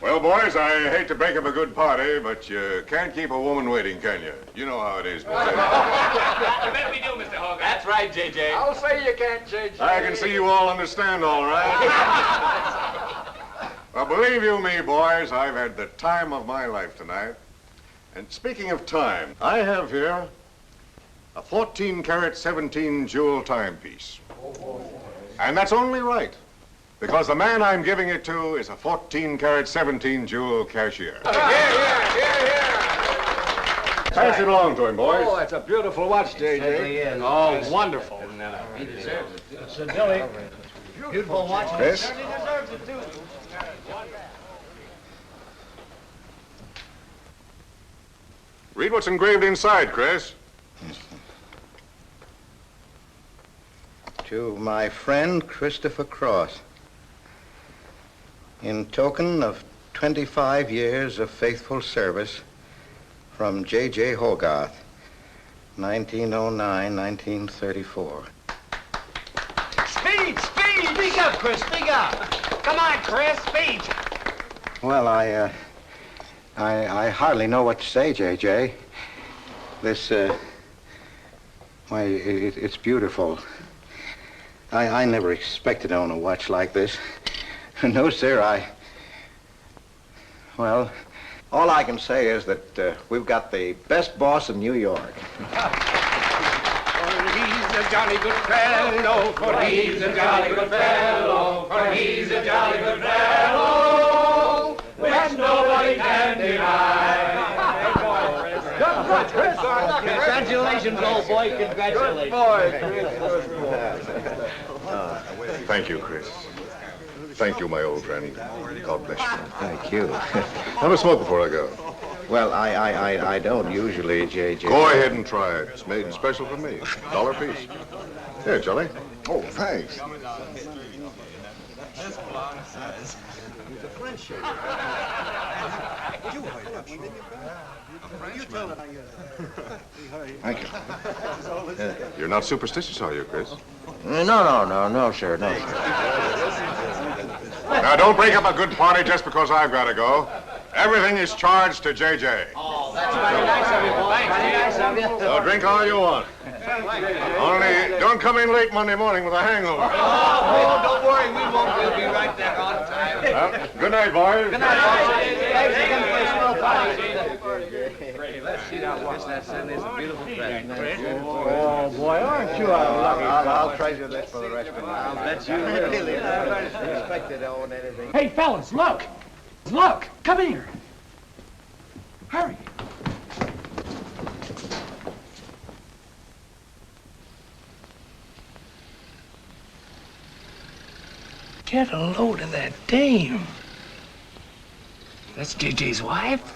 Well, boys, I hate to break up a good party, but you can't keep a woman waiting, can you? You know how it is, boys. I bet we do, Mr. Hogarth. That's right, J.J. I'll say you can't, J.J. I can see you all understand, all right. Well, believe you me, boys, I've had the time of my life tonight. And speaking of time, I have here a 14-carat, 17-jewel timepiece. And that's only right, because the man I'm giving it to is a 14-carat, 17-jewel cashier. Pass it along to him, boys. Oh, it's a beautiful watch, J.J. Oh, wonderful. He deserves it. It's a Billy. Beautiful watch. Chris? Certainly deserves it, too. Read what's engraved inside, Chris. To my friend Christopher Cross, in token of 25 years of faithful service, from J.J. Hogarth, 1909-1934. Speed! Speak up, Chris, speak up! Come on, Chris, speed! Well, I hardly know what to say, J.J. This, why, it's beautiful. I never expected to own a watch like this. No, sir, well, all I can say is that we've got the best boss in New York. For he's a jolly good fellow, for he's a jolly good fellow, for he's a jolly good fellow, which nobody can deny. Good, Chris. Congratulations, old boy, congratulations. Thank you, Chris. Thank you, my old friend. God bless you. Thank you. Have a smoke before I go. Well, I don't usually, J.J. Go ahead and try it. It's made special for me. $1 piece. Here, Charlie. Oh, thanks. Thank you. You're not superstitious, are you, Chris? No, sir, no, sir. Now, don't break up a good party just because I've got to go. Everything is charged to J.J. Oh, that's very nice of you, boy. Very nice of you. So drink all you want. Only don't come in late Monday morning with a hangover. Oh, don't worry, we won't. We'll be right there on time. Well, good night, boys. Good night, boys. Thanks again for a swell party. Let's see that watch. That's a beautiful present. Oh, boy, aren't you a lucky I'll treasure this for the rest of my life. I'll bet you will. Really, I never expected to own anything. Hey, fellas, look! Look! Come here! Hurry! Get a load of that dame. That's JJ's wife?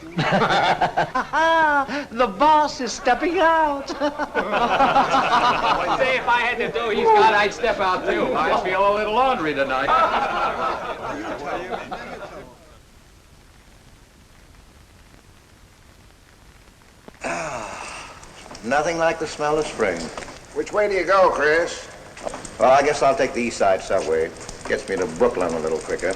The boss is stepping out. Say, if I had to do he's got, I'd step out too. I feel a little laundry tonight. Nothing like the smell of spring. Which way do you go, Chris? Well, I guess I'll take the East Side subway. Gets me to Brooklyn a little quicker.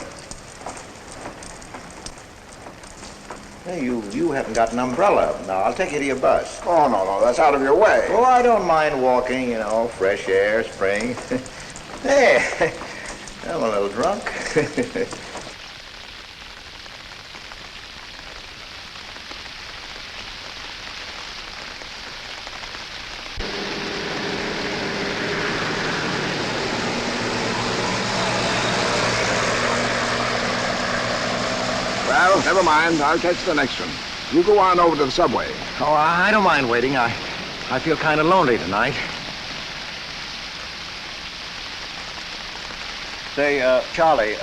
Hey, you haven't got an umbrella. Now, I'll take you to your bus. Oh, no, that's out of your way. Oh, I don't mind walking, you know, fresh air, spring. Hey, I'm a little drunk. Well, never mind. I'll catch the next one. You go on over to the subway. Oh, I don't mind waiting. I feel kind of lonely tonight. Say, Charlie,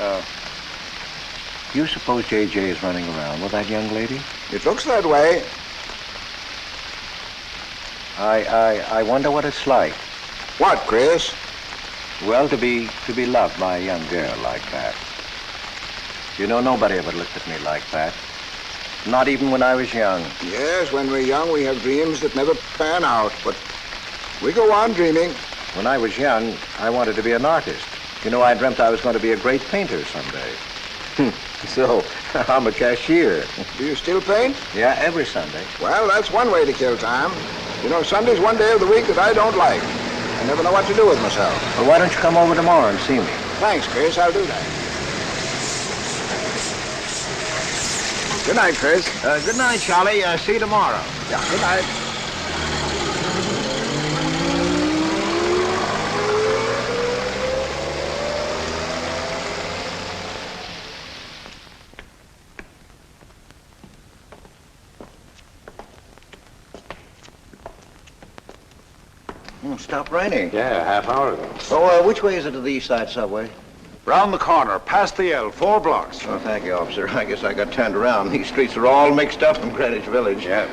you suppose J.J. is running around with that young lady? It looks that way. I wonder what it's like. What, Chris? Well, to be loved by a young girl like that. You know, nobody ever looked at me like that. Not even when I was young. Yes, when we're young, we have dreams that never pan out, but we go on dreaming. When I was young, I wanted to be an artist. You know, I dreamt I was going to be a great painter someday. So, I'm a cashier. Do you still paint? Yeah, every Sunday. Well, that's one way to kill time. You know, Sunday's one day of the week that I don't like. I never know what to do with myself. Well, why don't you come over tomorrow and see me? Thanks, Chris. I'll do that. Good night, Chris. Good night, Charlie. See you tomorrow. Yeah, good night. Stopped raining. Yeah, half hour ago. Oh, which way is it to the East Side Subway? Round the corner, past the L, 4 blocks. Oh, thank you, officer. I guess I got turned around. These streets are all mixed up in Greenwich Village. Yeah.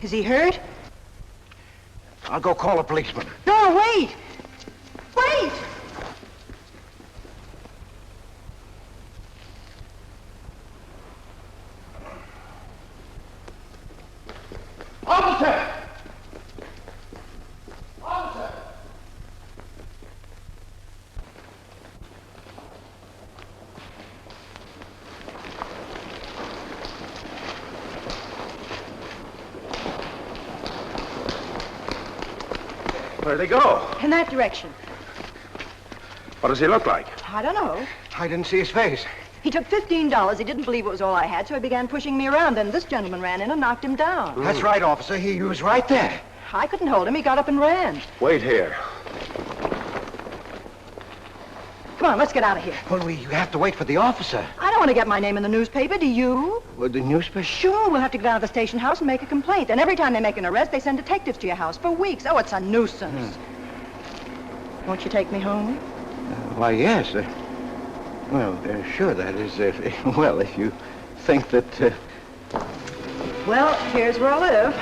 Is he hurt? I'll go call a policeman. No, wait! Wait! Officer! Officer! Where'd they go? In that direction. What does he look like? I don't know. I didn't see his face. He took $15. He didn't believe it was all I had, so he began pushing me around. Then this gentleman ran in and knocked him down. That's right, officer. He was right there. I couldn't hold him. He got up and ran. Wait here. Come on, let's get out of here. Well, you have to wait for the officer. I don't want to get my name in the newspaper, do you? Well, the newspaper? Sure, we'll have to get out of the station house and make a complaint. And every time they make an arrest, they send detectives to your house for weeks. Oh, it's a nuisance. Won't you take me home? Why, yes. Sure, that is, if you think that... Well, here's where I live.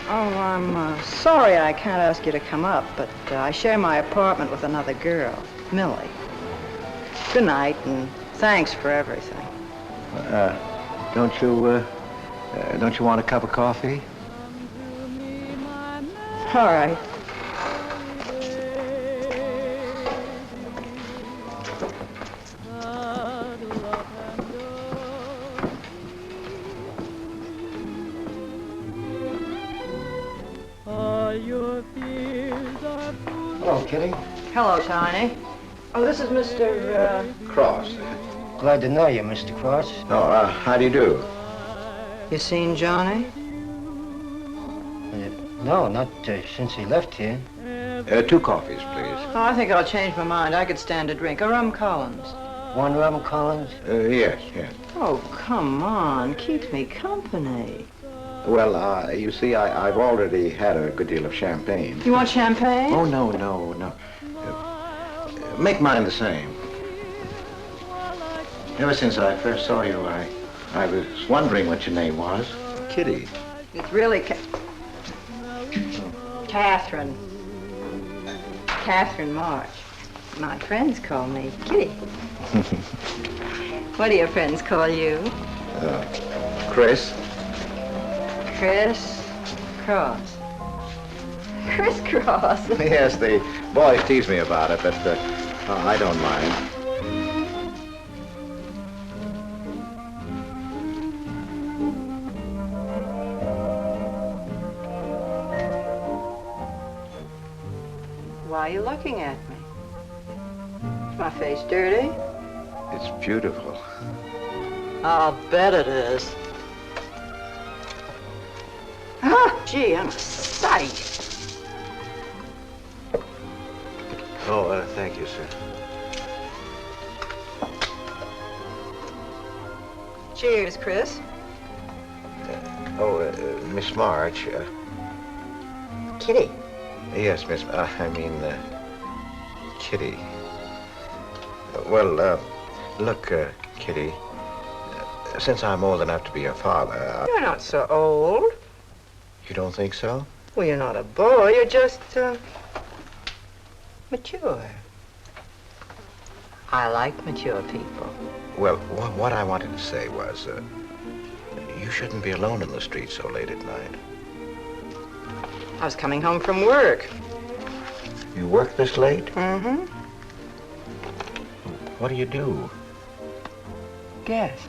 Oh, I'm sorry I can't ask you to come up, but I share my apartment with another girl, Millie. Good night, and thanks for everything. Don't you want a cup of coffee? All right. Hello, Kitty. Hello, Tiny. Oh, this is Mr. Cross. Glad to know you, Mr. Cross. Oh, how do you do? You seen Johnny? No, not since he left here. 2 coffees, please. Oh, I think I'll change my mind. I could stand a drink. A rum Collins. One rum Collins? Yes. Oh, come on. Keep me company. Well, you see, I've already had a good deal of champagne. You want champagne? Oh, no. Make mine the same. Ever since I first saw you, I was wondering what your name was. Kitty. It's really Katherine. Katherine March. My friends call me Kitty. What do your friends call you? Chris. Chris Cross. Chris Cross. Yes, the boys tease me about it, but I don't mind. Why are you looking at me? Is my face dirty? It's beautiful. I'll bet it is. Gee, I'm a sight. Oh, thank you, sir. Cheers, Chris. Miss March. Kitty. Yes, Miss. Kitty. Look, Kitty. Since I'm old enough to be your father, You're not so old. You don't think so? Well, you're not a boy. You're just, mature. I like mature people. Well, what I wanted to say was, you shouldn't be alone in the street so late at night. I was coming home from work. You work this late? Mm-hmm. What do you do? Guess.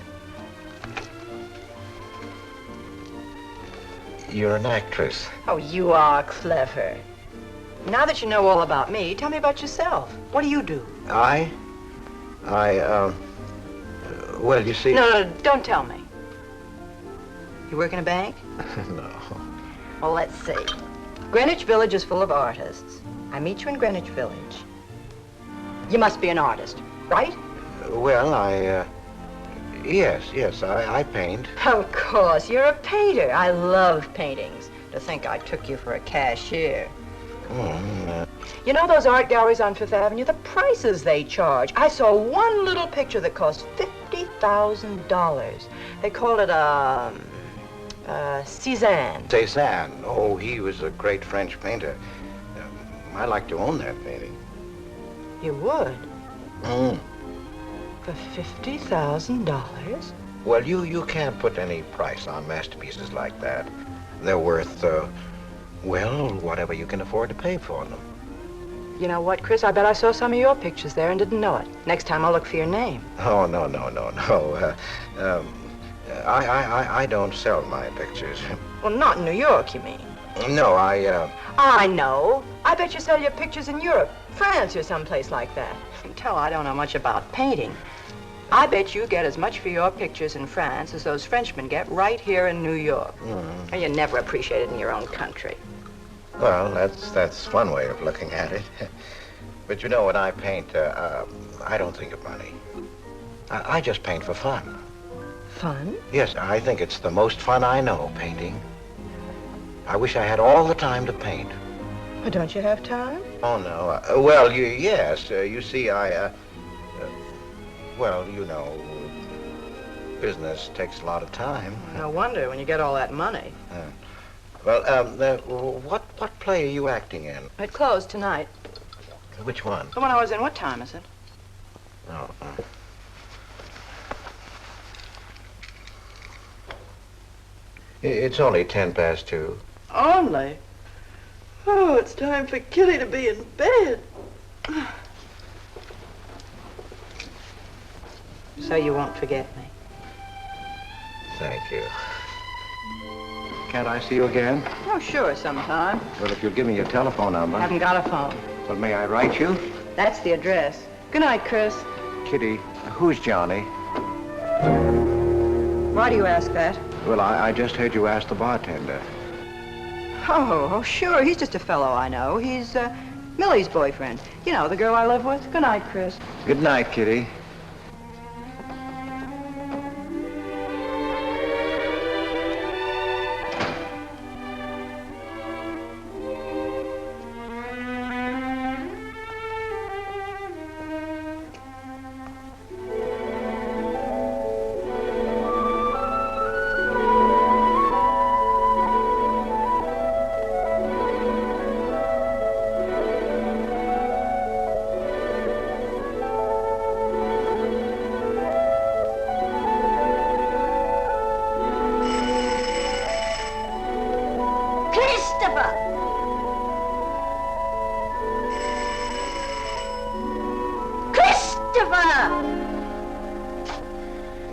You're an actress. Oh, you are clever. Now that you know all about me, tell me about yourself. What do you do? Well, you see... No, don't tell me. You work in a bank? No. Well, let's see. Greenwich Village is full of artists. I meet you in Greenwich Village. You must be an artist, right? Well, Yes, I paint. Of course, you're a painter. I love paintings. To think I took you for a cashier. You know those art galleries on Fifth Avenue? The prices they charge. I saw one little picture that cost $50,000. They call it Cézanne. Cézanne. Oh, he was a great French painter. I'd like to own that painting. You would? For $50,000? Well, you can't put any price on masterpieces like that. They're worth, whatever you can afford to pay for them. You know what, Chris? I bet I saw some of your pictures there and didn't know it. Next time I'll look for your name. Oh, no. I don't sell my pictures. Well, not in New York, you mean? No, I know. I bet you sell your pictures in Europe, France, or someplace like that. You can tell I don't know much about painting. I bet you get as much for your pictures in France as those Frenchmen get right here in New York. And you're never appreciated in your own country. Well, that's one way of looking at it. But you know, when I paint, I don't think of money. I just paint for fun. Fun? Yes, I think it's the most fun I know, painting. I wish I had all the time to paint. But don't you have time? Oh, no. Yes. You see, you know, business takes a lot of time. No wonder when you get all that money. What play are you acting in? It closed tonight. Which one? The one I was in. What time is it? Oh. It's only 2:10. Only? Oh, it's time for Kitty to be in bed. So you won't forget me. Thank you. Can't I see you again? Oh, sure, sometime. Well, if you'll give me your telephone number. I haven't got a phone. Well, may I write you? That's the address. Good night, Chris. Kitty, who's Johnny? Why do you ask that? Well, I just heard you ask the bartender. Oh, sure. He's just a fellow I know. He's Millie's boyfriend. You know, the girl I live with. Good night, Chris. Good night, Kitty.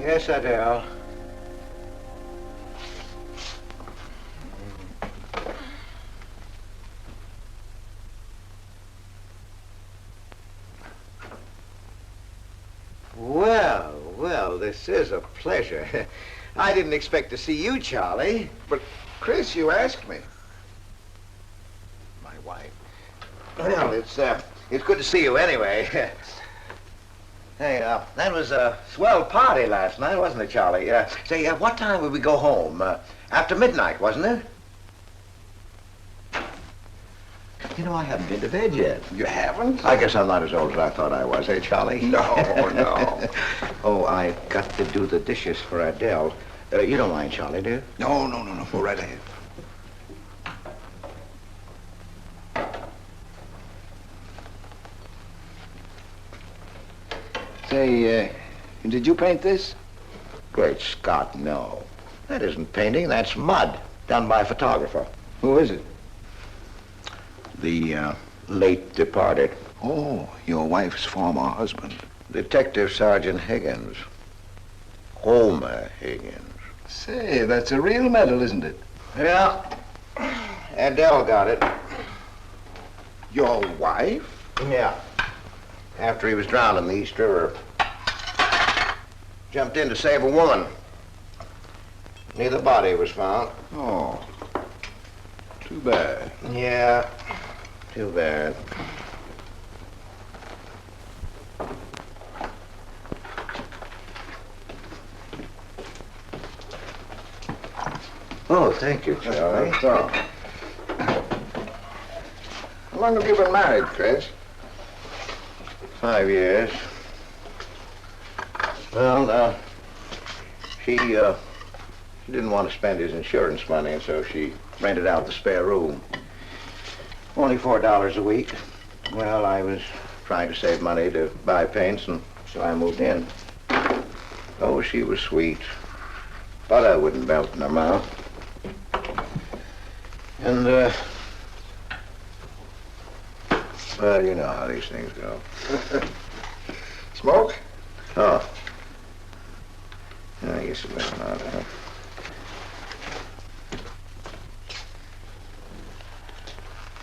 Yes, Adele. Well, this is a pleasure. I didn't expect to see you, Charlie. But, Chris, you asked me. wife. Well, it's good to see you anyway. Hey, that was a swell party last night, wasn't it, Charlie? Say, what time would we go home? After midnight, wasn't it? You know, I haven't been to bed yet. You haven't? I guess I'm not as old as I thought I was, eh, Charlie? No, no. Oh, I got to do the dishes for Adele. You don't mind, Charlie, do you? No. Go right ahead. Say, did you paint this? Great Scott, no. That isn't painting, that's mud, done by a photographer. Who is it? The late departed Oh, your wife's former husband. Detective Sergeant Higgins. Homer Higgins. Say, that's a real medal, isn't it? Yeah. Adele got it. Your wife? Yeah. After he was drowned in the East River. Jumped in to save a woman. Neither body was found. Oh, too bad. Yeah, too bad. Oh, thank you, Charlie. That's all. How long have you been married, Chris? 5 years. Well, she didn't want to spend his insurance money, and so she rented out the spare room. Only $4 a week. Well, I was trying to save money to buy paints, and so I moved in. Oh, she was sweet. Butter wouldn't melt in her mouth. And, well, you know how these things go. Smoke? Oh. I guess it went out, huh?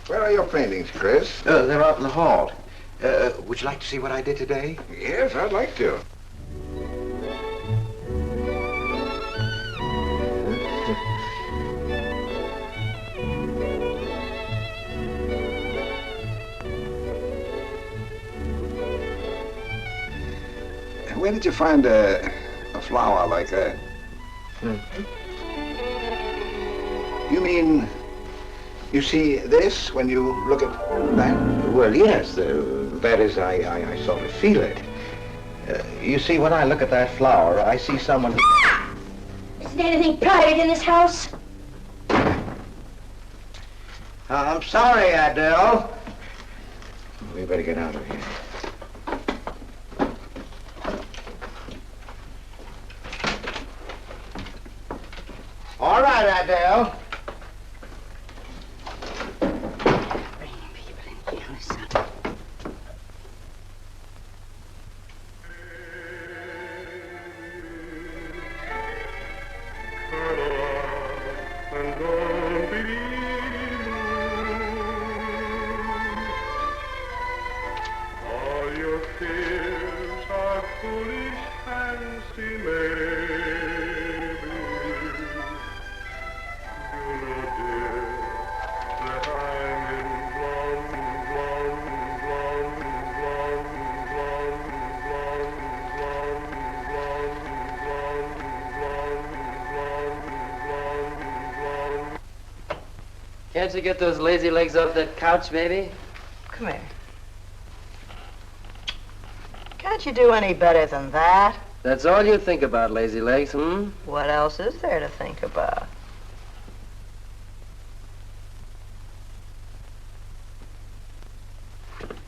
Where are your paintings, Chris? They're out in the hall. Would you like to see what I did today? Yes, I'd like to. Where did you find a flower like that? You mean you see this when you look at that? Well, yes. That is, I sort of feel it. You see, when I look at that flower, I see someone... Isn't anything private in this house? I'm sorry, Adele. We better get out of here. All right, Adele. Bringing people in the house. All your fears are foolish fancy maybe. You know, dear, that I'm in Can't you get those lazy legs off that couch, baby? Come here. Can't you do any better than that? That's all you think about, lazy legs, hmm? What else is there to think about?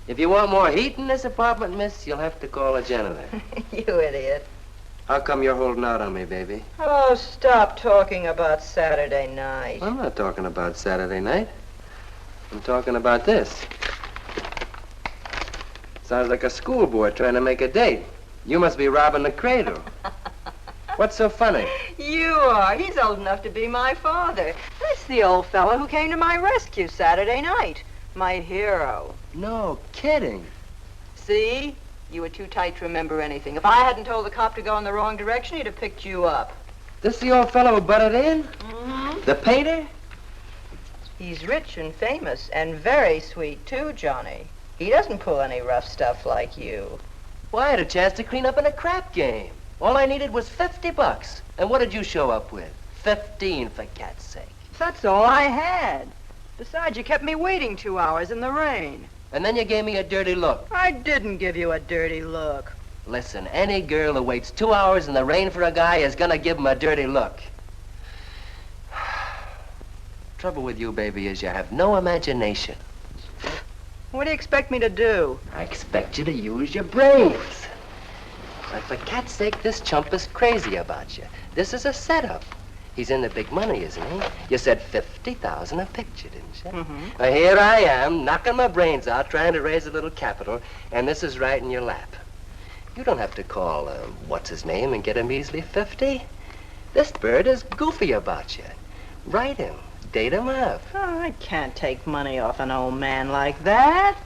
If you want more heat in this apartment, miss, you'll have to call a janitor. You idiot. How come you're holding out on me, baby? Oh, stop talking about Saturday night. I'm not talking about Saturday night. I'm talking about this. Sounds like a schoolboy trying to make a date. You must be robbing the cradle. What's so funny? You are. He's old enough to be my father. That's the old fellow who came to my rescue Saturday night. My hero. No kidding. See? You were too tight to remember anything. If I hadn't told the cop to go in the wrong direction, he'd have picked you up. This the old fellow who butted in? Mm-hmm. The painter? He's rich and famous and very sweet, too, Johnny. He doesn't pull any rough stuff like you. Well, I had a chance to clean up in a crap game. All I needed was $50. And what did you show up with? 15, for cat's sake. That's all I had. Besides, you kept me waiting 2 hours in the rain. And then you gave me a dirty look. I didn't give you a dirty look. Listen, any girl who waits 2 hours in the rain for a guy is gonna give him a dirty look. Trouble with you, baby, is you have no imagination. What do you expect me to do? I expect you to use your brains. But for cat's sake, this chump is crazy about you. This is a setup. He's in the big money, isn't he? You said 50,000 a picture, didn't you? Mm-hmm. Well, here I am, knocking my brains out, trying to raise a little capital, and this is right in your lap. You don't have to call, what's his name, and get a measly 50. This bird is goofy about you. Write him. Date him up. Oh, I can't take money off an old man like that.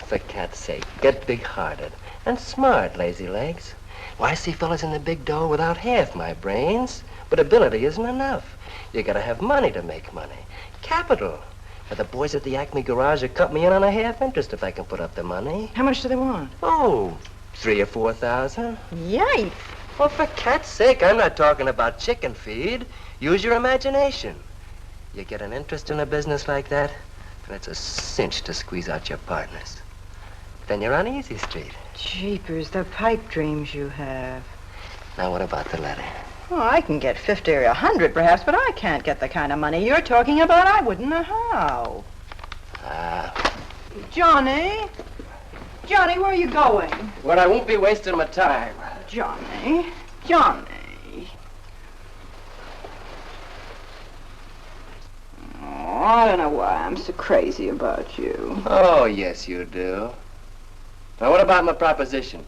For cat's sake, get big-hearted and smart, lazy legs. Well, I see fellas in the big dough without half my brains, but ability isn't enough. You gotta have money to make money. Capital. Now, the boys at the Acme garage will cut me in on a half interest if I can put up the money. How much do they want? Oh, 3,000 or 4,000. Yikes. Well, for cat's sake, I'm not talking about chicken feed. Use your imagination. You get an interest in a business like that, and it's a cinch to squeeze out your partners. Then you're on easy street. Jeepers, the pipe dreams you have. Now, what about the letter? Oh, I can get 50 or 100 perhaps, but I can't get the kind of money you're talking about. I wouldn't know how. Johnny? Johnny, where are you going? Well, I won't be wasting my time. Johnny? Johnny? Oh, I don't know why I'm so crazy about you. Oh, yes, you do. Now, what about my proposition?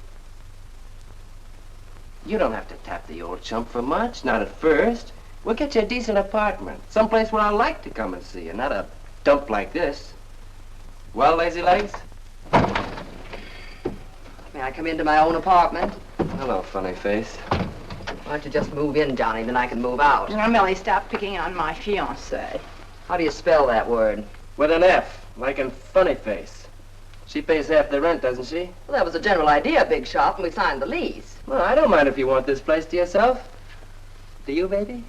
You don't have to tap the old chump for much, not at first. We'll get you a decent apartment, someplace where I like to come and see you, not a dump like this. Well, lazy legs? May I come into my own apartment? Hello, funny face. Why don't you just move in, Johnny, then I can move out. Now, Millie, stop picking on my fiancée. How do you spell that word? With an F, like in funny face. She pays half the rent, doesn't she? Well, that was the general idea, Big Shop, and we signed the lease. Well, I don't mind if you want this place to yourself. Do you, baby?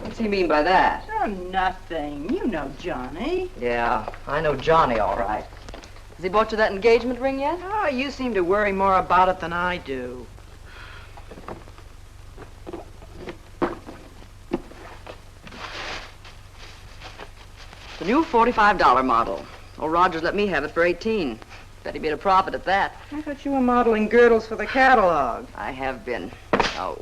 What's he mean by that? Oh, nothing. You know Johnny. Yeah, I know Johnny all right. Has he bought you that engagement ring yet? Oh, you seem to worry more about it than I do. The new $45 model. Old Rogers let me have it for 18. Bet he made a profit at that. I thought you were modeling girdles for the catalog. I have been. Oh.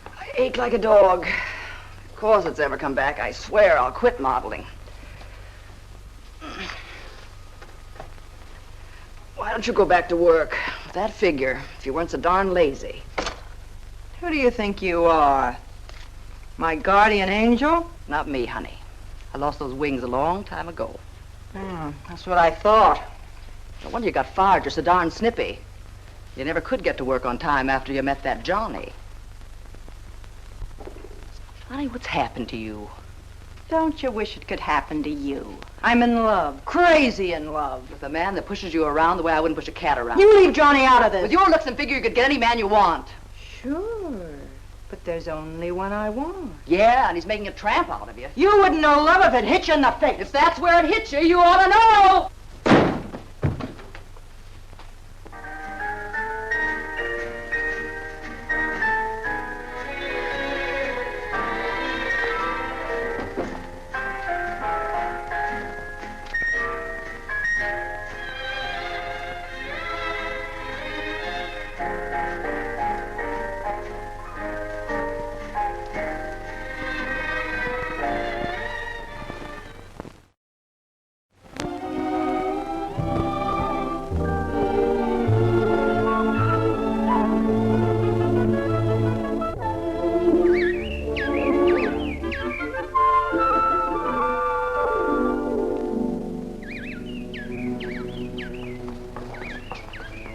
I ache like a dog. Of course it's ever come back. I swear I'll quit modeling. Why don't you go back to work? With that figure, if you weren't so darn lazy. Who do you think you are? My guardian angel? Not me, honey. I lost those wings a long time ago. That's what I thought. No wonder you got fired. You're so darn snippy. You never could get to work on time after you met that Johnny. Honey, what's happened to you? Don't you wish it could happen to you? I'm in love, crazy in love. With a man that pushes you around the way I wouldn't push a cat around. You leave Johnny out of this. With your looks and figure, you could get any man you want. Sure. But there's only one I want. Yeah, and he's making a tramp out of you. You wouldn't know love if it hit you in the face. If that's where it hit you, you ought to know.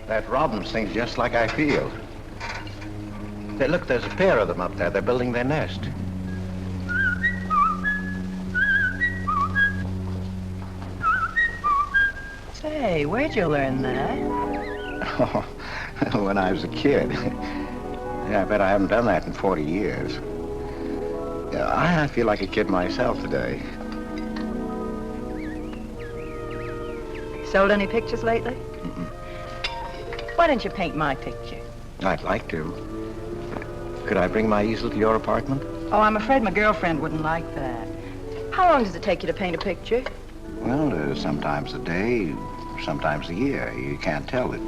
That robin sings just like I feel. Say, look, there's a pair of them up there. They're building their nest. Say, where'd you learn that? Oh, when I was a kid. Yeah, I bet I haven't done that in 40 years. Yeah, I feel like a kid myself today. Sold any pictures lately? Mm-mm. Why don't you paint my picture? I'd like to. Could I bring my easel to your apartment? Oh, I'm afraid my girlfriend wouldn't like that. How long does it take you to paint a picture? Well, sometimes a day, sometimes a year. You can't tell. It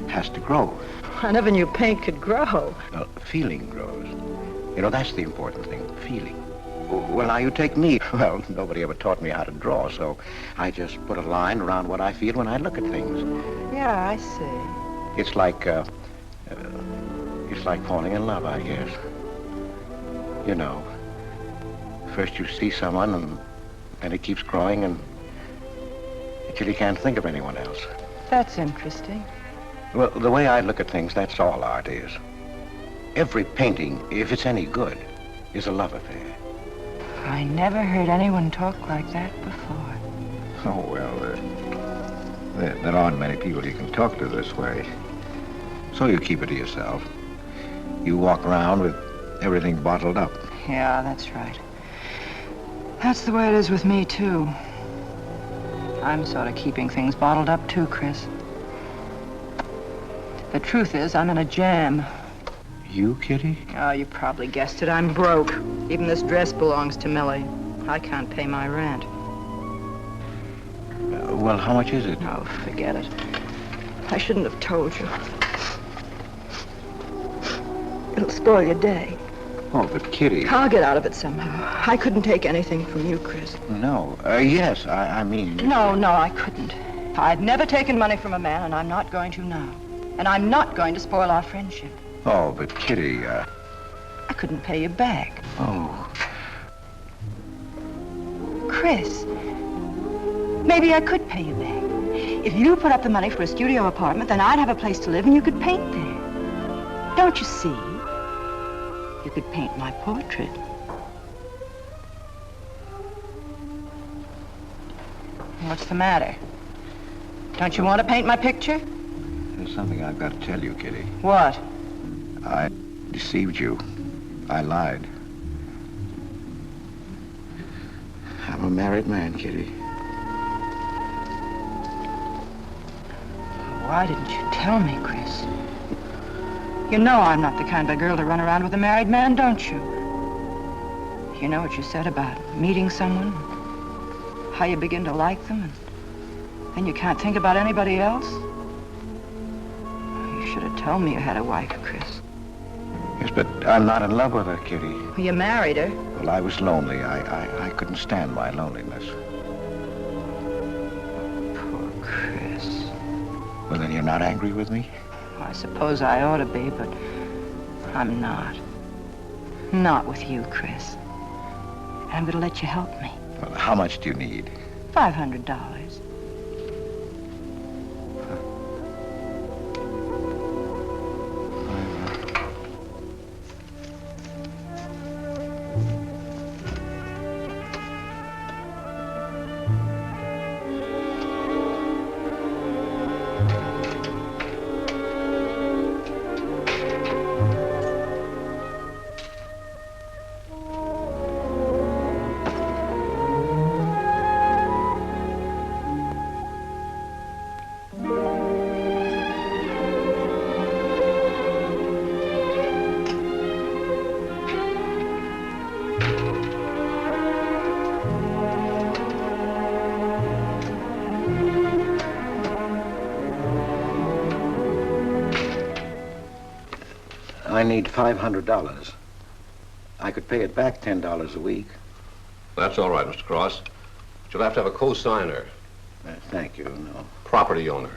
has to grow. I never knew paint could grow. Feeling grows. You know, that's the important thing, feeling. Well, now, you take me. Well, nobody ever taught me how to draw, so I just put a line around what I feel when I look at things. Yeah, I see. It's like falling in love, I guess. You know, first you see someone, and it keeps growing, until you can't think of anyone else. That's interesting. Well, the way I look at things, that's all art is. Every painting, if it's any good, is a love affair. I never heard anyone talk like that before. Oh, well, there aren't many people you can talk to this way. So you keep it to yourself. You walk around with everything bottled up. Yeah, that's right. That's the way it is with me, too. I'm sort of keeping things bottled up, too, Chris. The truth is, I'm in a jam. You, Kitty? Oh, you probably guessed it. I'm broke. Even this dress belongs to Millie. I can't pay my rent. Well, how much is it? Oh, forget it. I shouldn't have told you. It'll spoil your day. Oh, but Kitty... I'll get out of it somehow. I couldn't take anything from you, Chris. No. Yes, I mean... No, I couldn't. I've never taken money from a man, and I'm not going to now. And I'm not going to spoil our friendship. Oh, but Kitty, I couldn't pay you back. Oh. Chris, maybe I could pay you back. If you put up the money for a studio apartment, then I'd have a place to live and you could paint there. Don't you see? You could paint my portrait. What's the matter? Don't you want to paint my picture? There's something I've got to tell you, Kitty. What? I deceived you. I lied. I'm a married man, Kitty. Why didn't you tell me, Chris? You know I'm not the kind of girl to run around with a married man, don't you? You know what you said about meeting someone, how you begin to like them, and then you can't think about anybody else? You should have told me you had a wife, Chris. Yes, but I'm not in love with her, Kitty. Well, you married her. Well, I was lonely. I couldn't stand my loneliness. Poor Chris. Well, then you're not angry with me? I suppose I ought to be, but I'm not. Not with you, Chris. And I'm going to let you help me. Well, how much do you need? $500. I need $500. I could pay it back $10 a week. That's all right, Mr. Cross. But you'll have to have a co-signer. Thank you, no. Property owner.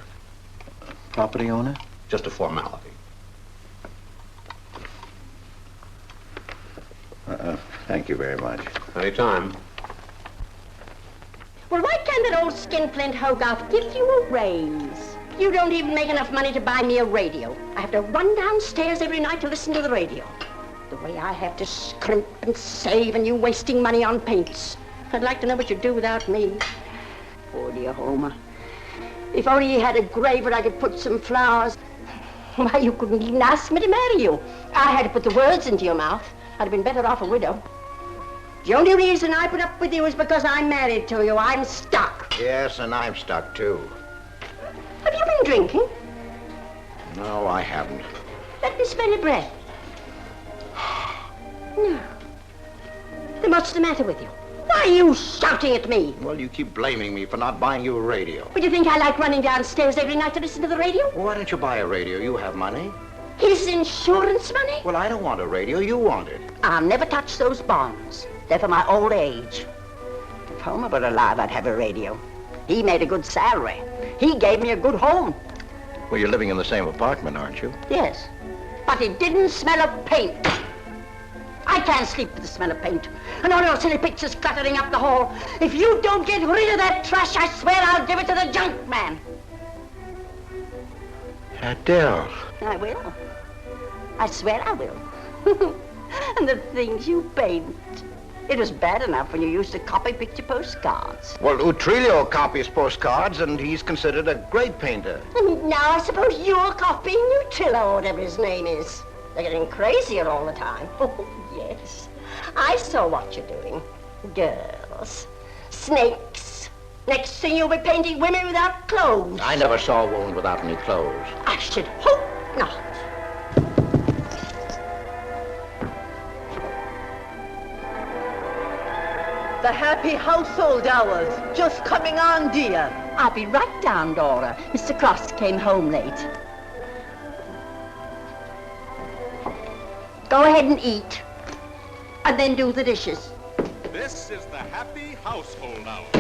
Property owner? Just a formality. Thank you very much. Anytime. Well, why can't that old skinflint Hogarth give you a raise? You don't even make enough money to buy me a radio. I have to run downstairs every night to listen to the radio. The way I have to scrimp and save and you wasting money on paints. I'd like to know what you'd do without me. Poor dear Homer. If only he had a grave where I could put some flowers. Why, you couldn't even ask me to marry you. I had to put the words into your mouth. I'd have been better off a widow. The only reason I put up with you is because I'm married to you. I'm stuck. Yes, and I'm stuck, too. Have you been drinking? No, I haven't. Let me smell your breath. No. Then what's the matter with you? Why are you shouting at me? Well, you keep blaming me for not buying you a radio. Would you think I like running downstairs every night to listen to the radio? Well, why don't you buy a radio? You have money. His insurance money? Well, I don't want a radio. You want it. I'll never touch those bonds. They're for my old age. If Homer were alive, I'd have a radio. He made a good salary. He gave me a good home. Well, you're living in the same apartment, aren't you? Yes, but it didn't smell of paint. I can't sleep with the smell of paint. And all your silly pictures cluttering up the hall. If you don't get rid of that trash, I swear I'll give it to the junk man. Adele. I will. I swear I will. And the things you paint. It was bad enough when you used to copy picture postcards. Well, Utrillo copies postcards, and he's considered a great painter. And now I suppose you're copying Utrillo, or whatever his name is. They're getting crazier all the time. Oh, yes. I saw what you're doing. Girls. Snakes. Next thing you'll be painting women without clothes. I never saw a woman without any clothes. I should hope not. The happy household hours. Just coming on, dear. I'll be right down, Dora. Mr. Cross came home late. Go ahead and eat. And then do the dishes. This is the Happy Household Hour,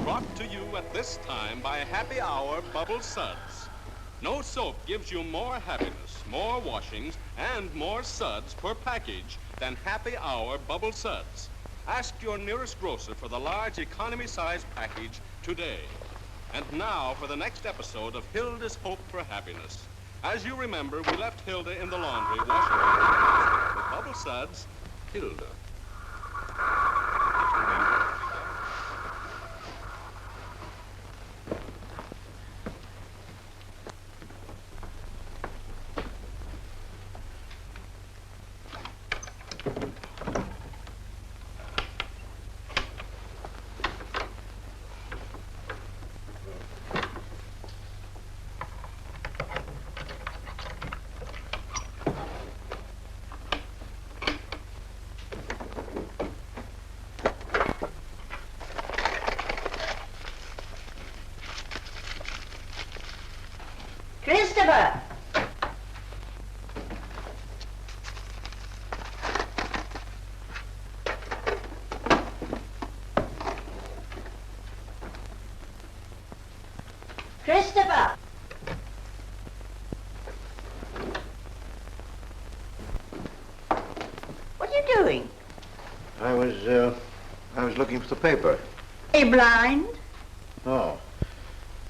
brought to you at this time by Happy Hour Bubble Suds. No soap gives you more happiness, more washings, and more suds per package than Happy Hour Bubble Suds. Ask your nearest grocer for the large economy-size package today. And now for the next episode of Hilda's Hope for Happiness. As you remember, we left Hilda in the laundry washing her hands. With Bubble Suds, Hilda. Christopher! Christopher! What are you doing? I was looking for the paper. Are you blind? Oh.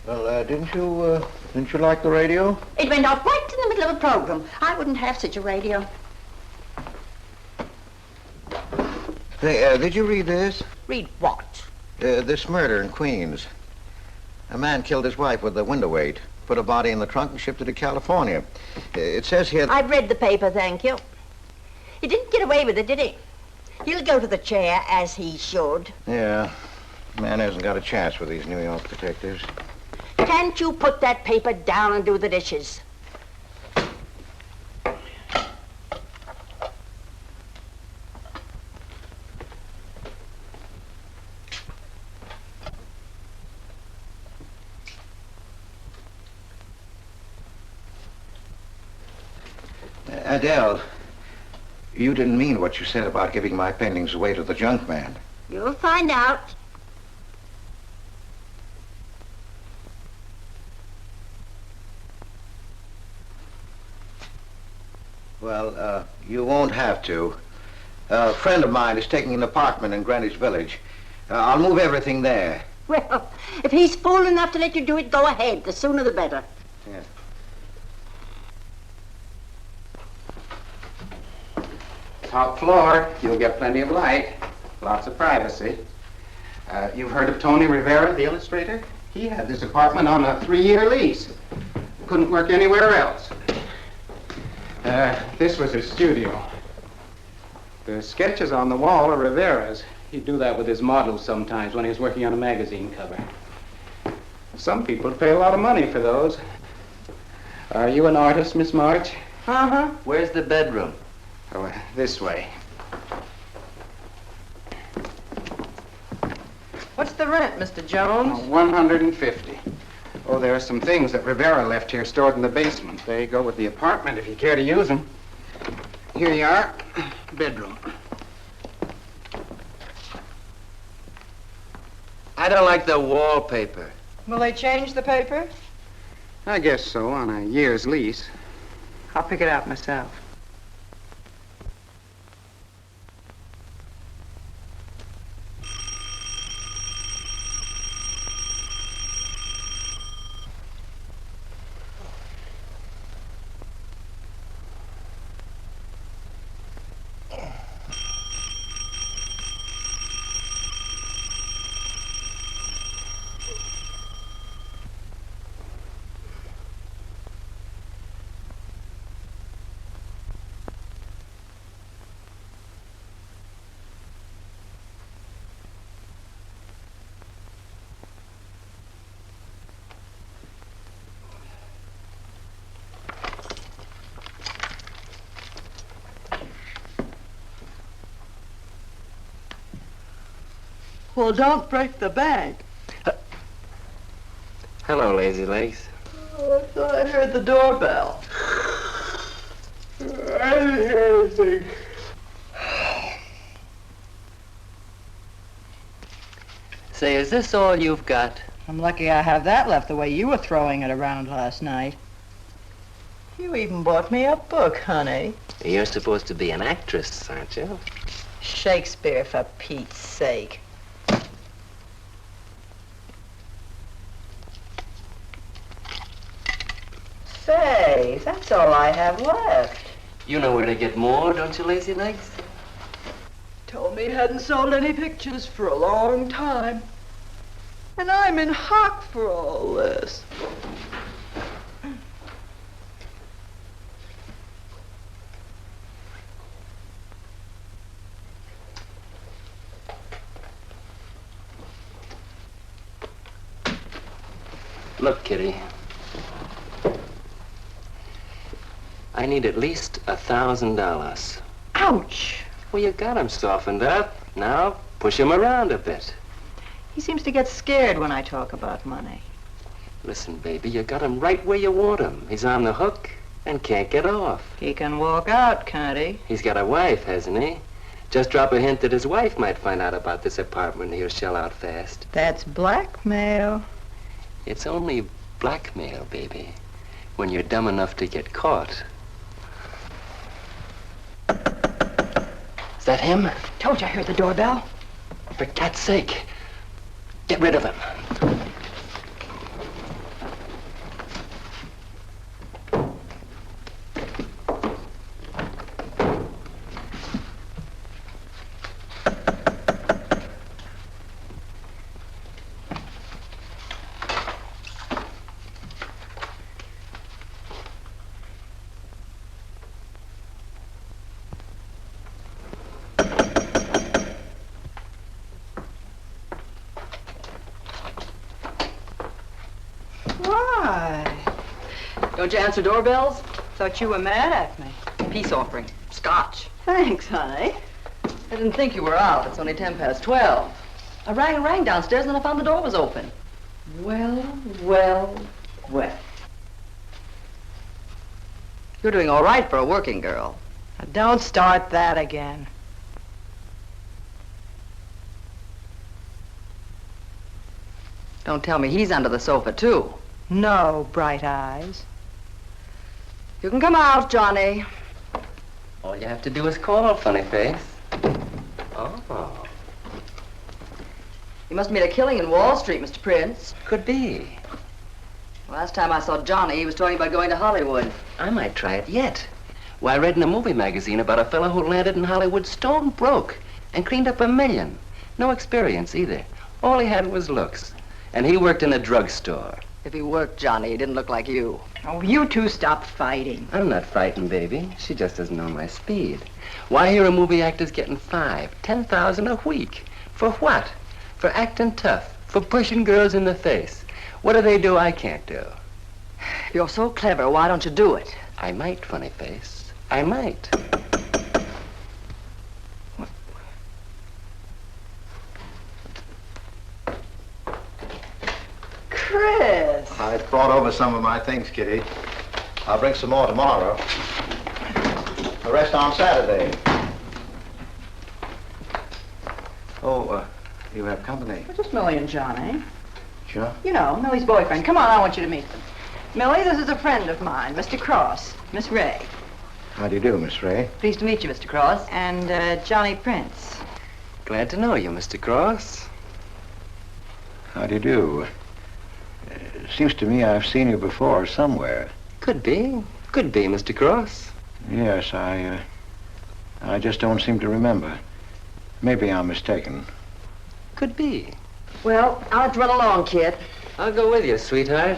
Well, didn't you like the radio? It went off right in the middle of a program. I wouldn't have such a radio. Hey, did you read this? Read what? This murder in Queens. A man killed his wife with a window weight, put a body in the trunk and shipped it to California. It says here... I've read the paper, thank you. He didn't get away with it, did he? He'll go to the chair, as he should. Yeah. Man hasn't got a chance with these New York detectives. Can't you put that paper down and do the dishes? Adele, you didn't mean what you said about giving my paintings away to the junk man. You'll find out. Well, you won't have to. A friend of mine is taking an apartment in Greenwich Village. I'll move everything there. Well, if he's fool enough to let you do it, go ahead. The sooner the better. Yeah. Top floor, you'll get plenty of light. Lots of privacy. You've heard of Tony Rivera, the illustrator? He had this apartment on a 3-year lease. Couldn't work anywhere else. This was his studio. The sketches on the wall are Rivera's. He'd do that with his models sometimes when he was working on a magazine cover. Some people pay a lot of money for those. Are you an artist, Miss March? Uh-huh. Where's the bedroom? Oh, this way. What's the rent, Mr. Jones? $150. Oh, there are some things that Rivera left here stored in the basement. They go with the apartment if you care to use them. Here you are. Bedroom. I don't like the wallpaper. Will they change the paper? I guess so, on a year's lease. I'll pick it out myself. Well, don't break the bank. Hello, Lazy Legs. Oh, I thought I heard the doorbell. I didn't hear anything. Say, is this all you've got? I'm lucky I have that left the way you were throwing it around last night. You even bought me a book, honey. You're supposed to be an actress, aren't you? Shakespeare, for Pete's sake. Say, that's all I have left. You know where to get more, don't you, Lazy Legs? Told me he hadn't sold any pictures for a long time. And I'm in hock for all this. Look, Kitty. I need at least $1,000. Ouch! Well, you got him softened up. Now, push him around a bit. He seems to get scared when I talk about money. Listen, baby, you got him right where you want him. He's on the hook and can't get off. He can walk out, can't he? He's got a wife, hasn't he? Just drop a hint that his wife might find out about this apartment and he'll shell out fast. That's blackmail. It's only blackmail, baby, when you're dumb enough to get caught. Is that him? Told you I heard the doorbell. For cat's sake, get rid of him. Don't you answer doorbells? Thought you were mad at me. Peace offering. Scotch. Thanks, honey. I didn't think you were out. It's only 12:10. I rang downstairs and I found the door was open. Well. You're doing all right for a working girl. Now, don't start that again. Don't tell me he's under the sofa, too. No, Bright Eyes. You can come out, Johnny. All you have to do is call, funny face. Oh. You must have made a killing in Wall Street, Mr. Prince. Could be. Last time I saw Johnny, he was talking about going to Hollywood. I might try it yet. Why, I read in a movie magazine about a fellow who landed in Hollywood stone broke and cleaned up $1 million. No experience either. All he had was looks. And he worked in a drugstore. If he worked, Johnny, he didn't look like you. Oh, you two stop fighting. I'm not frightened, baby. She just doesn't know my speed. Why, here a movie actor's getting $5,000, $10,000 a week. For what? For acting tough. For pushing girls in the face. What do they do I can't do? You're so clever, why don't you do it? I might, funny face. I might. Chris! I brought over some of my things, Kitty. I'll bring some more tomorrow. The rest on Saturday. Oh, you have company. Just Millie and Johnny. Sure. You know, Millie's boyfriend. Come on, I want you to meet them. Millie, this is a friend of mine, Mr. Cross, Miss Ray. How do you do, Miss Ray? Pleased to meet you, Mr. Cross. And Johnny Prince. Glad to know you, Mr. Cross. How do you do? Seems to me I've seen you before somewhere. Could be. Could be, Mr. Cross. Yes, I just don't seem to remember. Maybe I'm mistaken. Could be. Well, I'll have to run along, kid. I'll go with you, sweetheart.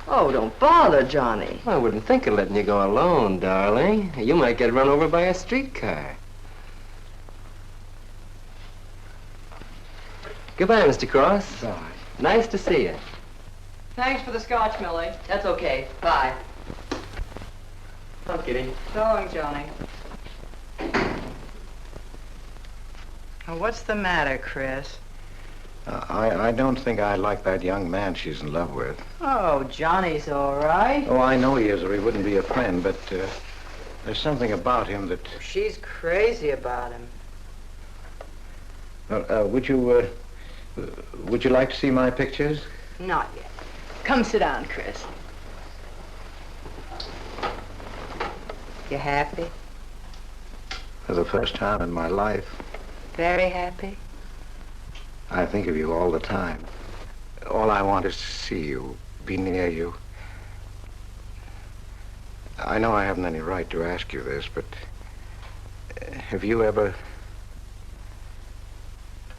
Oh, don't bother, Johnny. I wouldn't think of letting you go alone, darling. You might get run over by a streetcar. Goodbye, Mr. Cross. Bye. Nice to see you. Thanks for the scotch, Millie. That's okay. Bye. Oh, Kitty. So long, Johnny. Now, what's the matter, Chris? I don't think I like that young man she's in love with. Oh, Johnny's all right. Oh, I know he is, or he wouldn't be a friend, but there's something about him that... She's crazy about him. Would you like to see my pictures? Not yet. Come sit down, Chris. You happy? For the first time in my life. Very happy? I think of you all the time. All I want is to see you, be near you. I know I haven't any right to ask you this, but have you ever...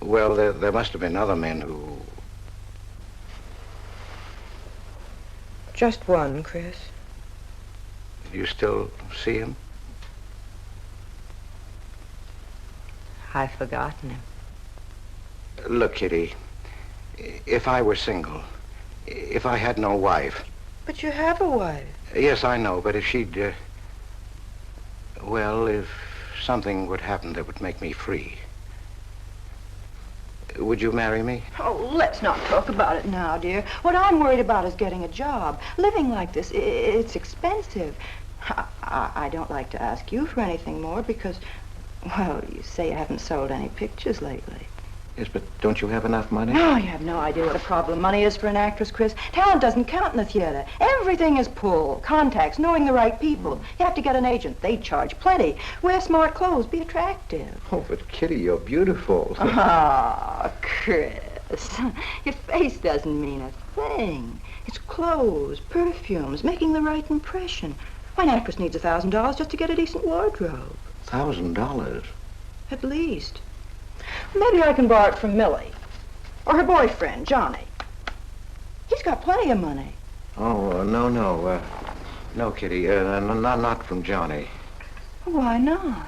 Well, there must have been other men who... Just one, Chris. You still see him? I've forgotten him. Look, Kitty, if I were single, if I had no wife... But you have a wife. Yes, I know, but if she'd... well, if something would happen that would make me free... Would you marry me? Oh, let's not talk about it now, dear. What I'm worried about is getting a job. Living like this, it's expensive. I don't like to ask you for anything more because, well, you say you haven't sold any pictures lately. Yes, but don't you have enough money? No, you have no idea what a problem money is for an actress, Chris. Talent doesn't count in the theater. Everything is pull, contacts, knowing the right people. You have to get an agent. They charge plenty. Wear smart clothes. Be attractive. Oh, but Kitty, you're beautiful. Oh, Chris. Your face doesn't mean a thing. It's clothes, perfumes, making the right impression. Why, an actress needs $1,000 just to get a decent wardrobe. $1,000? At least. Maybe I can borrow it from Millie. Or her boyfriend, Johnny. He's got plenty of money. Oh, no. No, Kitty. Not from Johnny. Why not?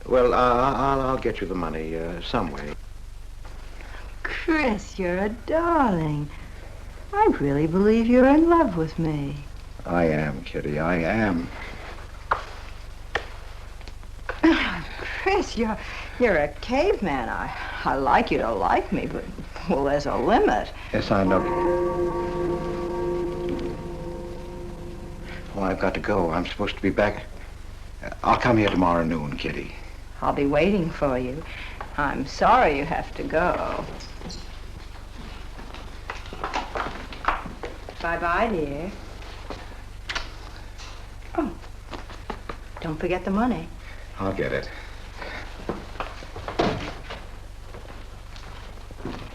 Well, I'll get you the money some way. Chris, you're a darling. I really believe you're in love with me. I am, Kitty. I am. Chris, you're a caveman. I like you to like me, but, well, there's a limit. Yes, I know. Well, I've got to go. I'm supposed to be back. I'll come here tomorrow noon, Kitty. I'll be waiting for you. I'm sorry you have to go. Bye-bye, dear. Oh, don't forget the money. I'll get it.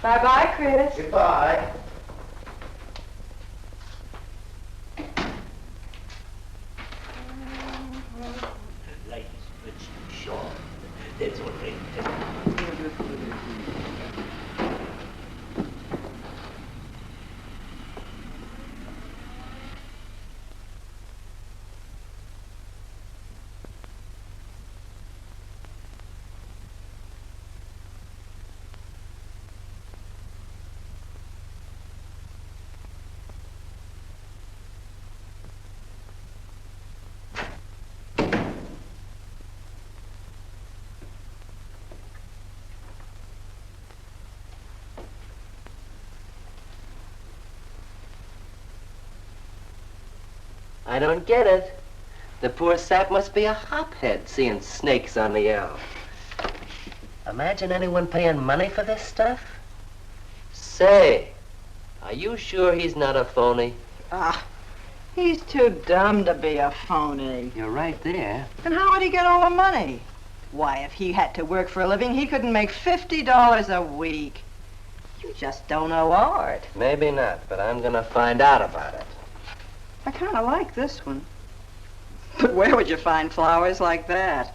Bye-bye, Chris. Goodbye. I don't get it. The poor sap must be a hophead seeing snakes on the L. Imagine anyone paying money for this stuff? Say, are you sure he's not a phony? He's too dumb to be a phony. You're right there. And how would he get all the money? Why, if he had to work for a living, he couldn't make $50 a week. You just don't know art. Maybe not, but I'm gonna find out about it. I kind of like this one. But where would you find flowers like that?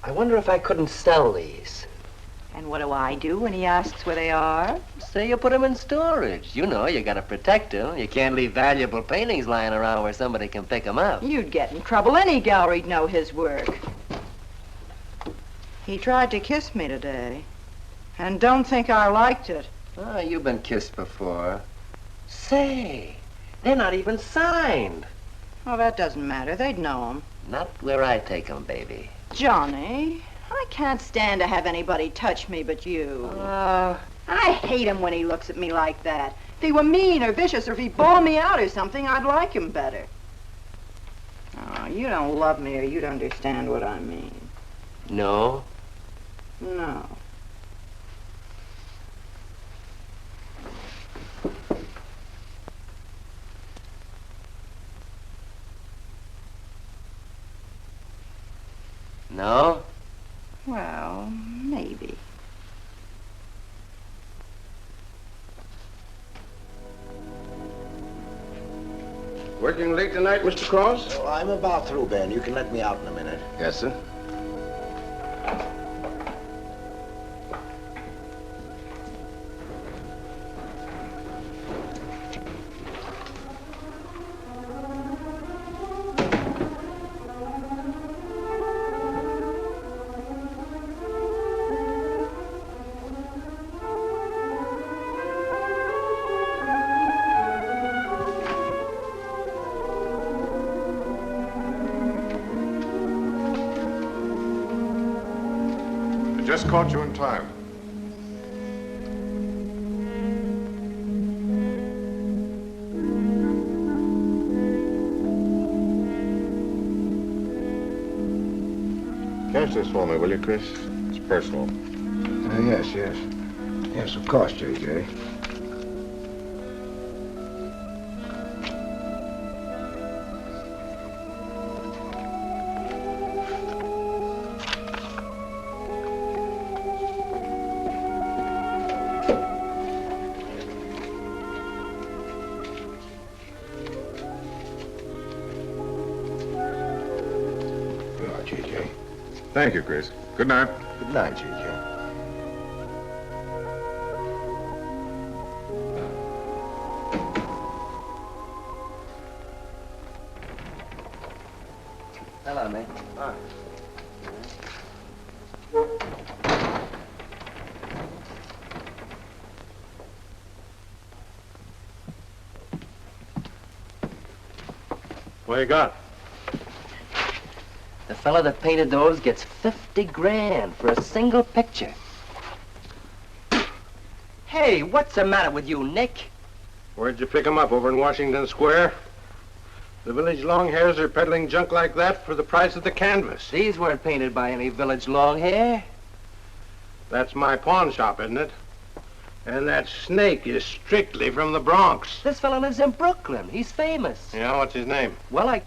I wonder if I couldn't sell these. And what do I do when he asks where they are? Say you put them in storage. You know, you gotta protect them. You can't leave valuable paintings lying around where somebody can pick them up. You'd get in trouble. Any gallery'd know his work. He tried to kiss me today. And don't think I liked it. Oh, you've been kissed before. Say, they're not even signed. Oh, that doesn't matter. They'd know 'em. Not where I take them, baby. Johnny, I can't stand to have anybody touch me but you. I hate him when he looks at me like that. If he were mean or vicious or if he bawled me out or something, I'd like him better. Oh, you don't love me or you'd understand what I mean. No? No. No? Well, maybe. Working late tonight, Mr. Cross? Oh, I'm about through, Ben. You can let me out in a minute. Yes, sir. Just caught you in time. Catch this for me, will you, Chris? It's personal. Yes. Yes, of course, J.J. Thank you, Chris. Good night. Good night, J.J. Hello, mate. Hi. What you got? The fella that painted those gets 50 grand for a single picture. Hey, what's the matter with you, Nick? Where'd you pick 'em up? Over in Washington Square? The village long hairs are peddling junk like that for the price of the canvas. These weren't painted by any village long hair. That's my pawn shop, isn't it? And that snake is strictly from the Bronx. This fella lives in Brooklyn. He's famous. Yeah, what's his name? Well,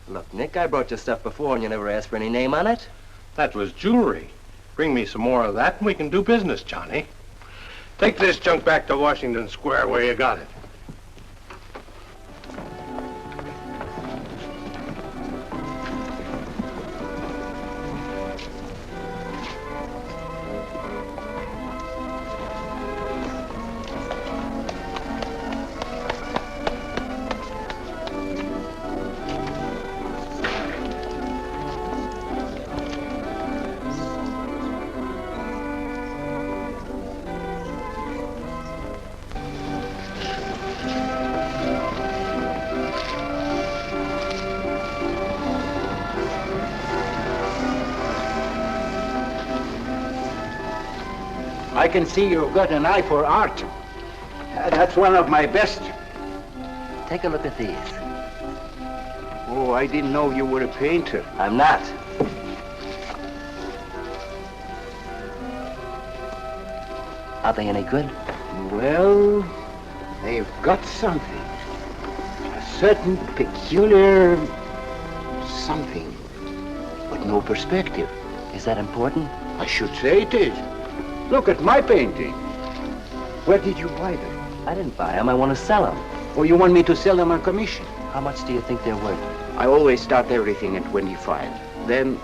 Look, Nick, I brought you stuff before and you never asked for any name on it. That was jewelry. Bring me some more of that and we can do business, Johnny. Take this junk back to Washington Square where you got it. I can see you've got an eye for art. That's one of my best. Take a look at these. Oh, I didn't know you were a painter. I'm not. Are they any good? Well, they've got something. A certain peculiar something, but no perspective. Is that important? I should say it is. Look at my painting. Where did you buy them? I didn't buy them. I want to sell them. Oh, you want me to sell them on commission? How much do you think they're worth? I always start everything at 25. Then,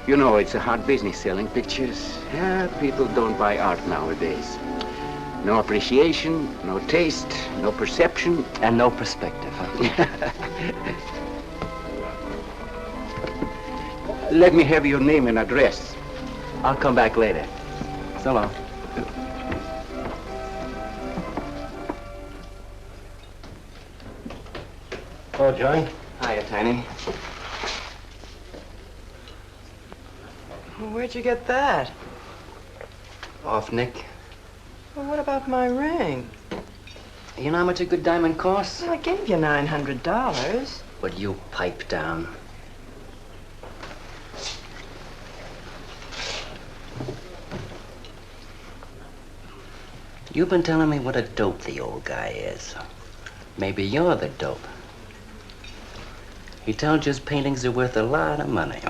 you know, it's a hard business selling pictures. Yeah, people don't buy art nowadays. No appreciation, no taste, no perception. And no perspective, huh? Let me have your name and address. I'll come back later. So long. Oh, Johnny. Hiya, Tiny. Well, where'd you get that? Off Nick. Well, what about my ring? You know how much a good diamond costs? Well, I gave you $900. Would you pipe down? You've been telling me what a dope the old guy is. Maybe you're the dope. He tells you his paintings are worth a lot of money.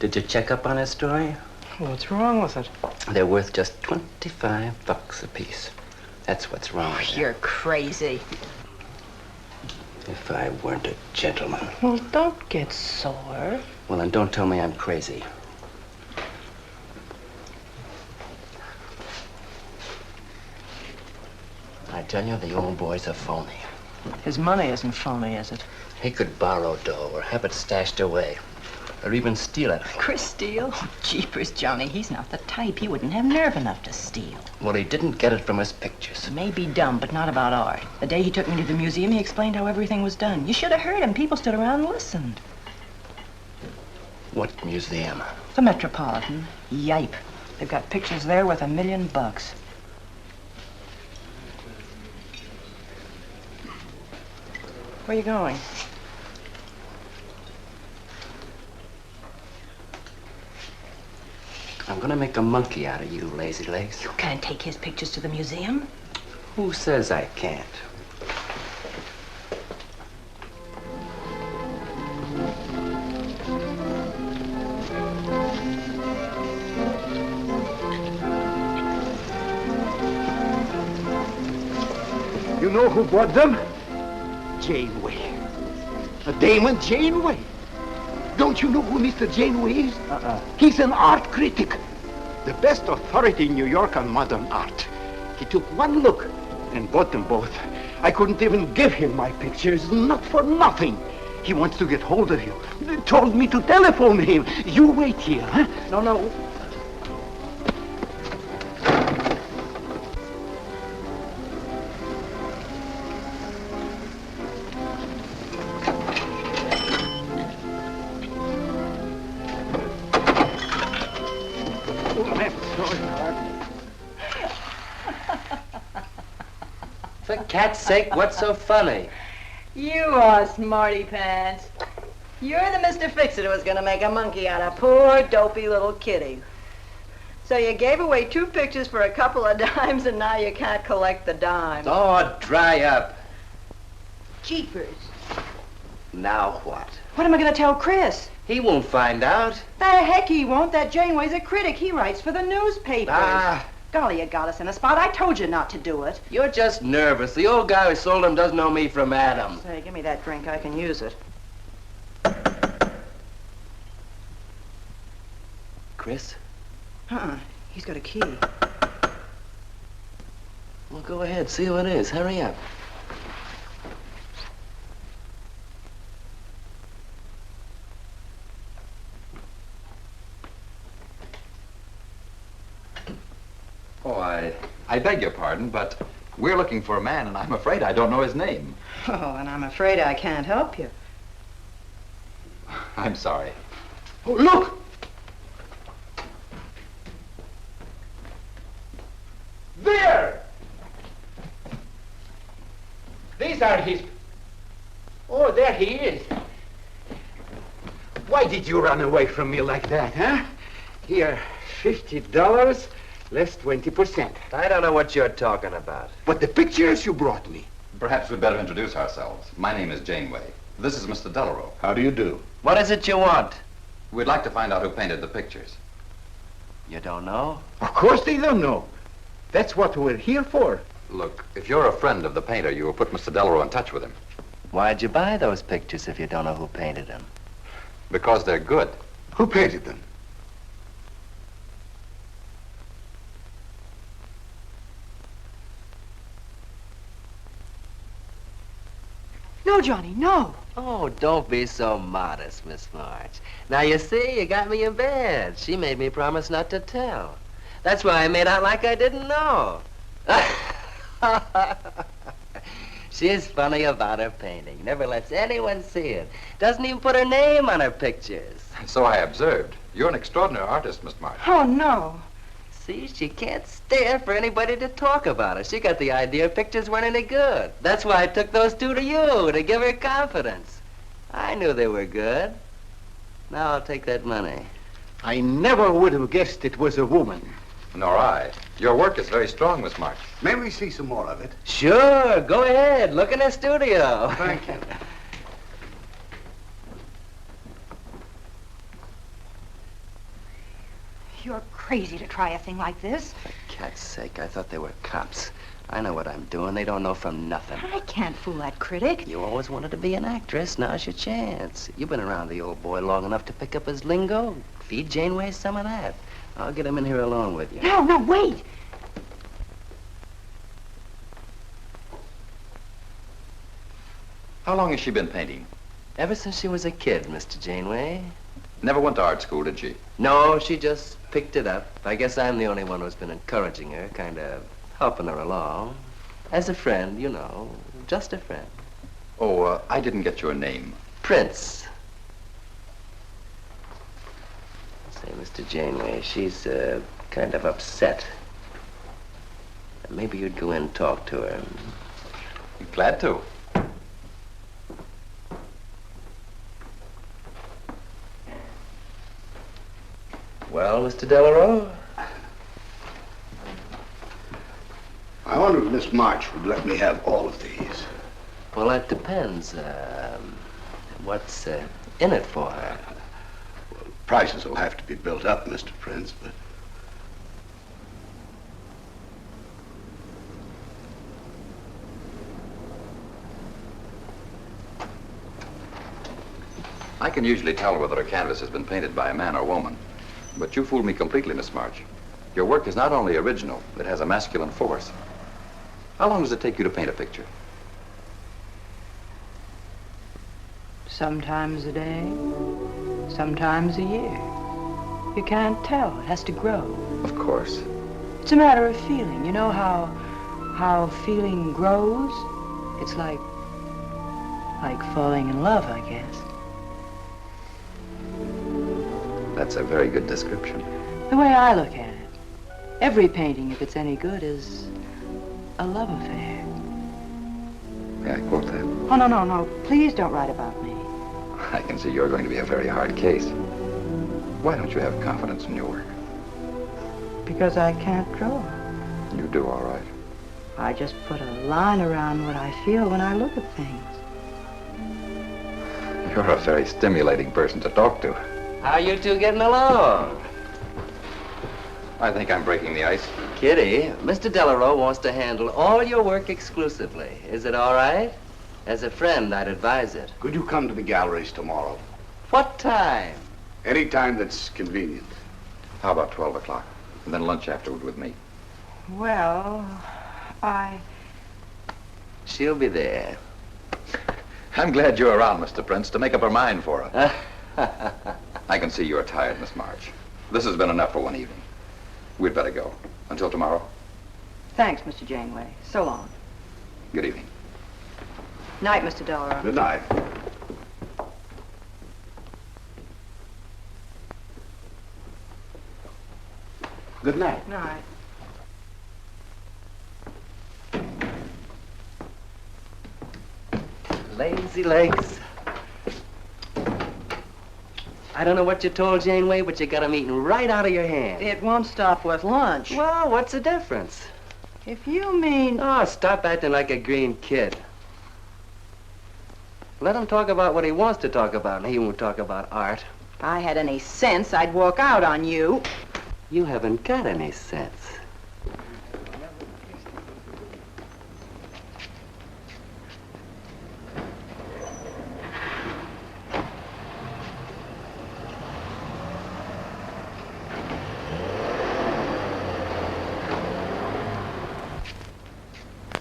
Did you check up on his story? What's wrong with it? They're worth just $25 a piece. That's what's wrong with them. You're crazy. If I weren't a gentleman. Well, don't get sore. Well, then don't tell me I'm crazy. I tell you, the old boy's a phony. His money isn't phony, is it? He could borrow dough or have it stashed away. Or even steal it. Chris steal? Oh, jeepers, Johnny, he's not the type. He wouldn't have nerve enough to steal. Well, he didn't get it from his pictures. He may be dumb, but not about art. The day he took me to the museum, he explained how everything was done. You should have heard him. People stood around and listened. What museum? The Metropolitan. Yipe. They've got pictures there worth $1 million. Where are you going? I'm gonna make a monkey out of you, lazy legs. You can't take his pictures to the museum. Who says I can't? You know who bought them? Janeway. A Damon Janeway. Don't you know who Mr. Janeway is? He's an art critic. The best authority in New York on modern art. He took one look and bought them both. I couldn't even give him my pictures, not for nothing. He wants to get hold of you. They told me to telephone him. You wait here, huh? No. For cat's sake, what's so funny? You are smarty pants. You're the Mr. Fix-It who was going to make a monkey out of poor, dopey little kitty. So you gave away 2 pictures for a couple of dimes, and now you can't collect the dime. Oh, dry up. Jeepers. Now what? What am I going to tell Chris? He won't find out. The heck he won't. That Janeway's a critic. He writes for the newspapers. Ah. Golly, you got us in a spot. I told you not to do it. You're just nervous. The old guy who sold him doesn't know me from Adam. Say, give me that drink. I can use it. Chris? He's got a key. Well, go ahead. See who it is. Hurry up. Oh, I beg your pardon, but we're looking for a man, and I'm afraid I don't know his name. Oh, and I'm afraid I can't help you. I'm sorry. Oh, look! There! These are his Oh, there he is. Why did you run away from me like that, huh? Here, $50, less 20%. I don't know what you're talking about. But the pictures you brought me. Perhaps we'd better introduce ourselves. My name is Janeway. This is Mr. Delarue. How do you do? What is it you want? We'd like to find out who painted the pictures. You don't know? Of course they don't know. That's what we're here for. Look, if you're a friend of the painter, you will put Mr. Delarue in touch with him. Why'd you buy those pictures if you don't know who painted them? Because they're good. Who painted them? No, Johnny, no. Oh, don't be so modest, Miss March. Now, you see, you got me in bed. She made me promise not to tell. That's why I made out like I didn't know. She's funny about her painting. Never lets anyone see it. Doesn't even put her name on her pictures. So I observed. You're an extraordinary artist, Miss March. Oh, no. See, she can't stand for anybody to talk about her. She got the idea her pictures weren't any good. That's why I took those two to you, to give her confidence. I knew they were good. Now I'll take that money. I never would have guessed it was a woman. Nor I. Your work is very strong, Miss March. May we see some more of it? Sure, go ahead. Look in the studio. Thank you. You're crazy to try a thing like this. For cat's sake, I thought they were cops. I know what I'm doing. They don't know from nothing. I can't fool that critic. You always wanted to be an actress. Now's your chance. You've been around the old boy long enough to pick up his lingo. Feed Janeway some of that. I'll get him in here alone with you. No, wait. How long has she been painting? Ever since she was a kid, Mr. Janeway. Never went to art school, did she? No, she just picked it up. I guess I'm the only one who's been encouraging her, kind of helping her along. As a friend, you know, just a friend. Oh, I didn't get your name. Prince. Say, Mr. Janeway, she's kind of upset. Maybe you'd go in and talk to her. Glad to. Well, Mr. Delarue? I wonder if Miss March would let me have all of these. Well, that depends. What's in it for her? Well, prices will have to be built up, Mr. Prince, but... I can usually tell whether a canvas has been painted by a man or woman. But you fooled me completely, Miss March. Your work is not only original, it has a masculine force. How long does it take you to paint a picture? Sometimes a day, sometimes a year. You can't tell. It has to grow. Of course. It's a matter of feeling. You know how feeling grows? It's like falling in love, I guess. That's a very good description. The way I look at it, every painting, if it's any good, is a love affair. May I quote that? Oh, no. Please don't write about me. I can see you're going to be a very hard case. Why don't you have confidence in your work? Because I can't draw. You do all right. I just put a line around what I feel when I look at things. You're a very stimulating person to talk to. How you two getting along? I think I'm breaking the ice. Kitty, Mr. Delarue wants to handle all your work exclusively. Is it all right? As a friend, I'd advise it. Could you come to the galleries tomorrow? What time? Any time that's convenient. How about 12 o'clock? And then lunch afterward with me. Well, She'll be there. I'm glad you're around, Mr. Prince, to make up her mind for her. I can see you're tired, Miss March. This has been enough for one evening. We'd better go. Until tomorrow. Thanks, Mr. Janeway. So long. Good evening. Night, Mr. Delarue. Good night. Good night. Night. Lazy legs. I don't know what you told Janeway, but you got 'em eating right out of your hand. It won't stop with lunch. Well, what's the difference? If you mean... Oh, stop acting like a green kid. Let him talk about what he wants to talk about, and he won't talk about art. If I had any sense, I'd walk out on you. You haven't got any sense.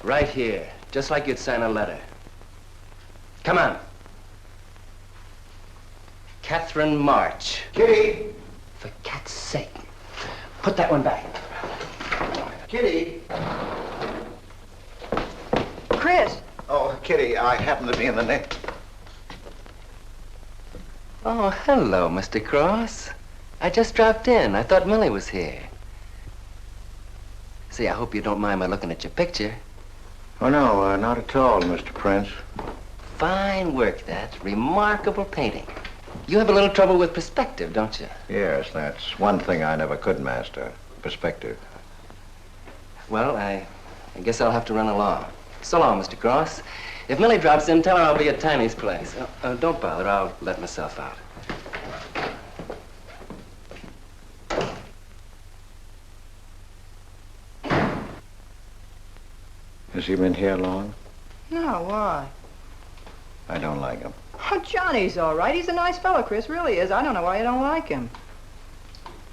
Right here, just like you'd sign a letter. Come on. Katherine March. Kitty! For cat's sake. Put that one back. Kitty! Chris! Oh, Kitty, I happen to be in the nick. Oh, hello, Mr. Cross. I just dropped in. I thought Millie was here. See, I hope you don't mind my looking at your picture. Oh, no, not at all, Mr. Prince. Fine work, that. Remarkable painting. You have a little trouble with perspective, don't you? Yes, that's one thing I never could master. Perspective. Well, I guess I'll have to run along. So long, Mr. Cross. If Millie drops in, tell her I'll be at Tiny's place. Don't bother. I'll let myself out. Has he been here long? No, why? I don't like him. Oh, Johnny's all right. He's a nice fellow, Chris, really is. I don't know why you don't like him.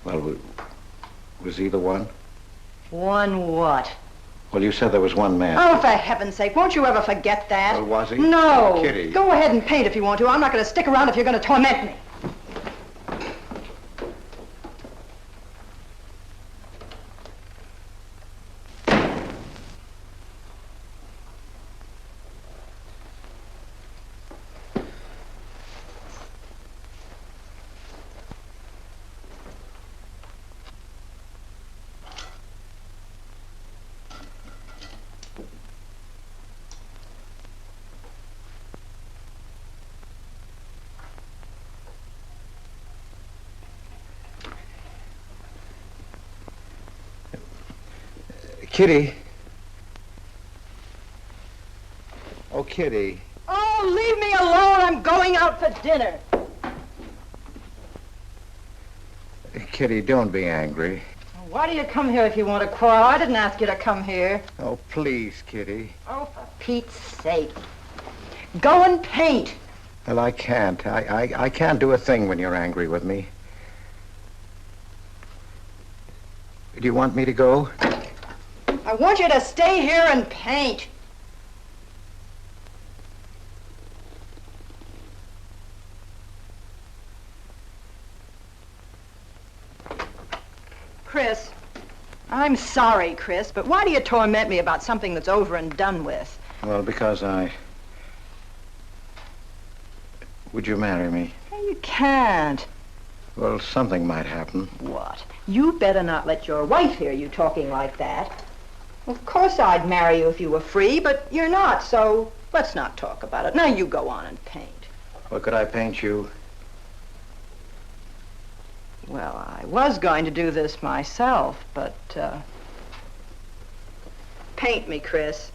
Well, was he the one? One what? Well, you said there was one man. Oh, for heaven's sake, won't you ever forget that? Well, was he? No. Kitty. Go ahead and paint if you want to. I'm not going to stick around if you're going to torment me. Kitty. Oh, Kitty. Oh, leave me alone. I'm going out for dinner. Kitty, don't be angry. Why do you come here if you want to quarrel? I didn't ask you to come here. Oh, please, Kitty. Oh, for Pete's sake. Go and paint. Well, I can't. I can't do a thing when you're angry with me. Do you want me to go? I want you to stay here and paint. Chris, I'm sorry, Chris, but why do you torment me about something that's over and done with? Well, because Would you marry me? You can't. Well, something might happen. What? You better not let your wife hear you talking like that. Of course I'd marry you if you were free, but you're not, so let's not talk about it. Now you go on and paint. Well, could I paint you? Well, I was going to do this myself, but, paint me, Chris.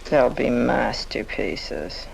They'll be masterpieces.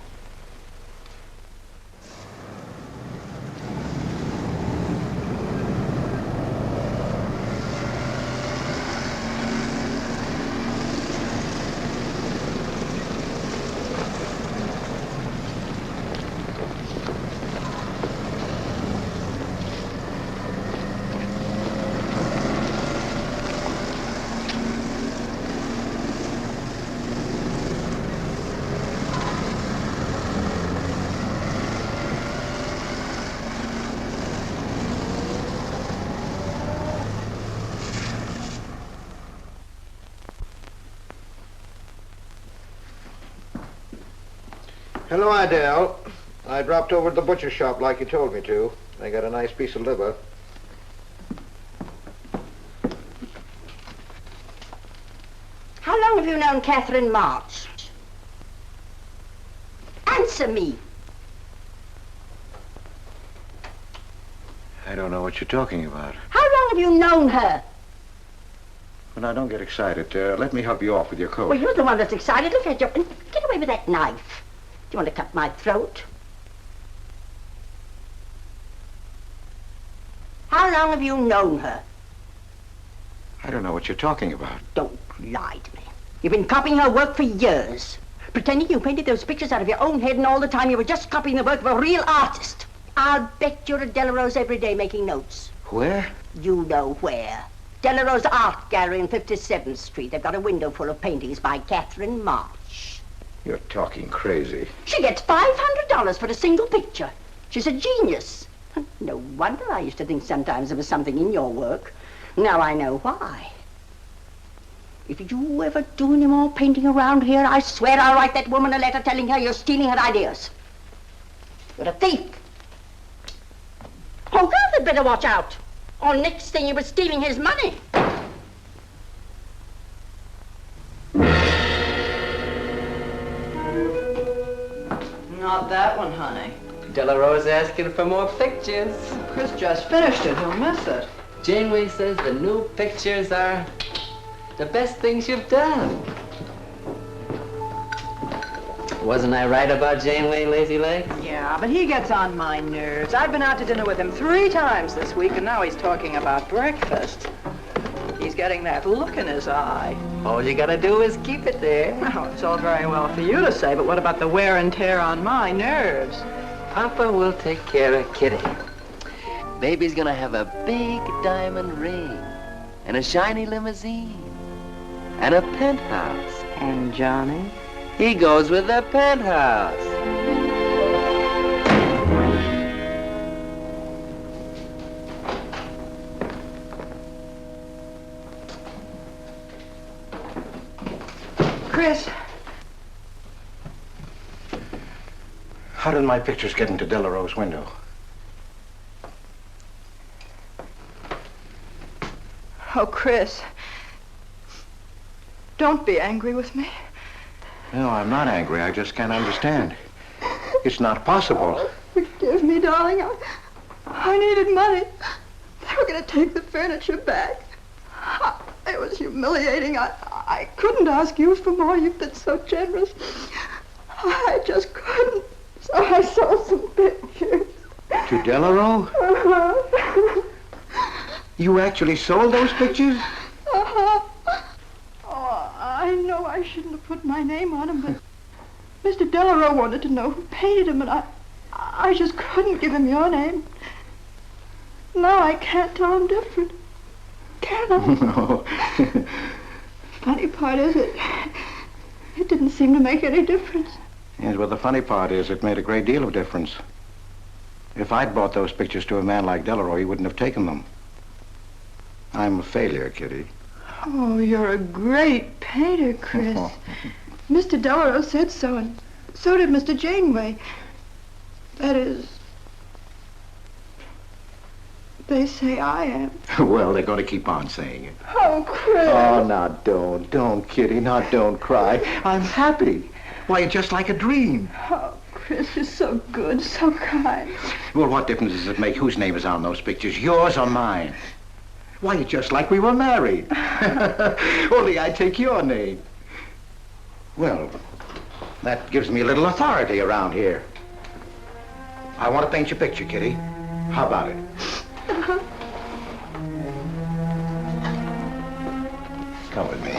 Hello, Adele. I dropped over to the butcher shop like you told me to. I got a nice piece of liver. How long have you known Katherine March? Answer me. I don't know what you're talking about. How long have you known her? Well, now, don't get excited. Let me help you off with your coat. Well, you're the one that's excited. Look at you. Get away with that knife. Do you want to cut my throat? How long have you known her? I don't know what you're talking about. Don't lie to me. You've been copying her work for years. Pretending you painted those pictures out of your own head, and all the time you were just copying the work of a real artist. I'll bet you're at Delarose every day making notes. Where? You know where. Delarose Art Gallery on 57th Street. They've got a window full of paintings by Katherine March. You're talking crazy. She gets $500 for a single picture. She's a genius. No wonder I used to think sometimes there was something in your work. Now I know why. If you ever do any more painting around here, I swear I'll write that woman a letter telling her you're stealing her ideas. You're a thief. Hogarth had better watch out. Or next thing you were stealing his money. Not that one, honey. Delarose asking for more pictures. Chris just finished it. He'll miss it. Janeway says the new pictures are the best things you've done. Wasn't I right about Janeway, Lazy Legs? Yeah, but he gets on my nerves. I've been out to dinner with him 3 times this week, and now he's talking about breakfast. He's getting that look in his eye. All you gotta do is keep it there. Well, it's all very well for you to say, but what about the wear and tear on my nerves? Papa will take care of Kitty. Baby's gonna have a big diamond ring, and a shiny limousine, and a penthouse. And Johnny? He goes with the penthouse. Chris. How did my pictures get into Delarose's window? Oh, Chris. Don't be angry with me. No, I'm not angry. I just can't understand. It's not possible. Forgive me, darling. I needed money. They were going to take the furniture back. It was humiliating. I couldn't ask you for more. You've been so generous. I just couldn't. So I sold some pictures. To Delarose? Uh-huh. You actually sold those pictures? Uh-huh. Oh, I know I shouldn't have put my name on them, but Mr. Delarose wanted to know who painted him, and I just couldn't give him your name. Now I can't tell him different. Can I? No. Funny part is it didn't seem to make any difference. Yes, well, the funny part is it made a great deal of difference. If I'd bought those pictures to a man like Delarose, he wouldn't have taken them. I'm a failure, Kitty. Oh, you're a great painter, Chris. Mr. Delarose said so, and so did Mr. Janeway. That is, they say I am. Well, they're going to keep on saying it. Oh, Chris. Oh, now don't, Kitty. Now don't cry. I'm happy. Why, it's just like a dream. Oh, Chris, you're so good, so kind. Well, what difference does it make whose name is on those pictures, yours or mine? Why, it's just like we were married. Only I take your name. Well, that gives me a little authority around here. I want to paint your picture, Kitty. How about it? Come with me.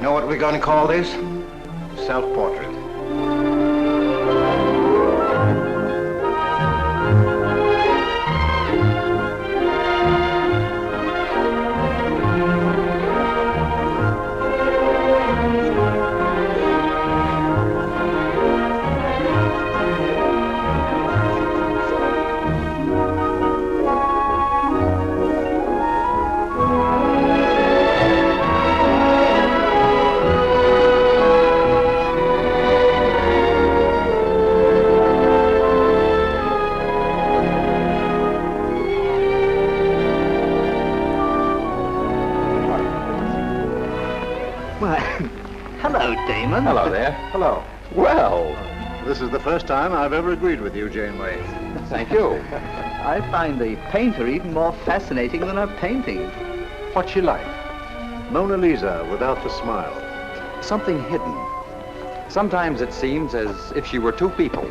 Know what we're going to call this? Self-portrait. hello. Well, This is the first time I've ever agreed with you, Janeway. thank you. I find the painter even more fascinating than her painting. What's she like? Mona Lisa without the smile. Something hidden. Sometimes it seems as if she were two people.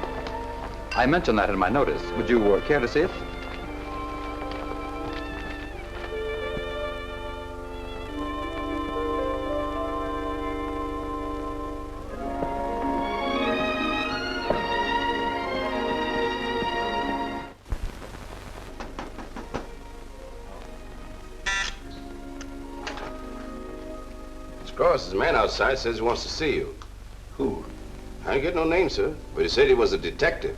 I mentioned that in my notice. Would you care to see it? Cross's man outside says he wants to see you. Who? I ain't get no name, sir, but he said he was a detective.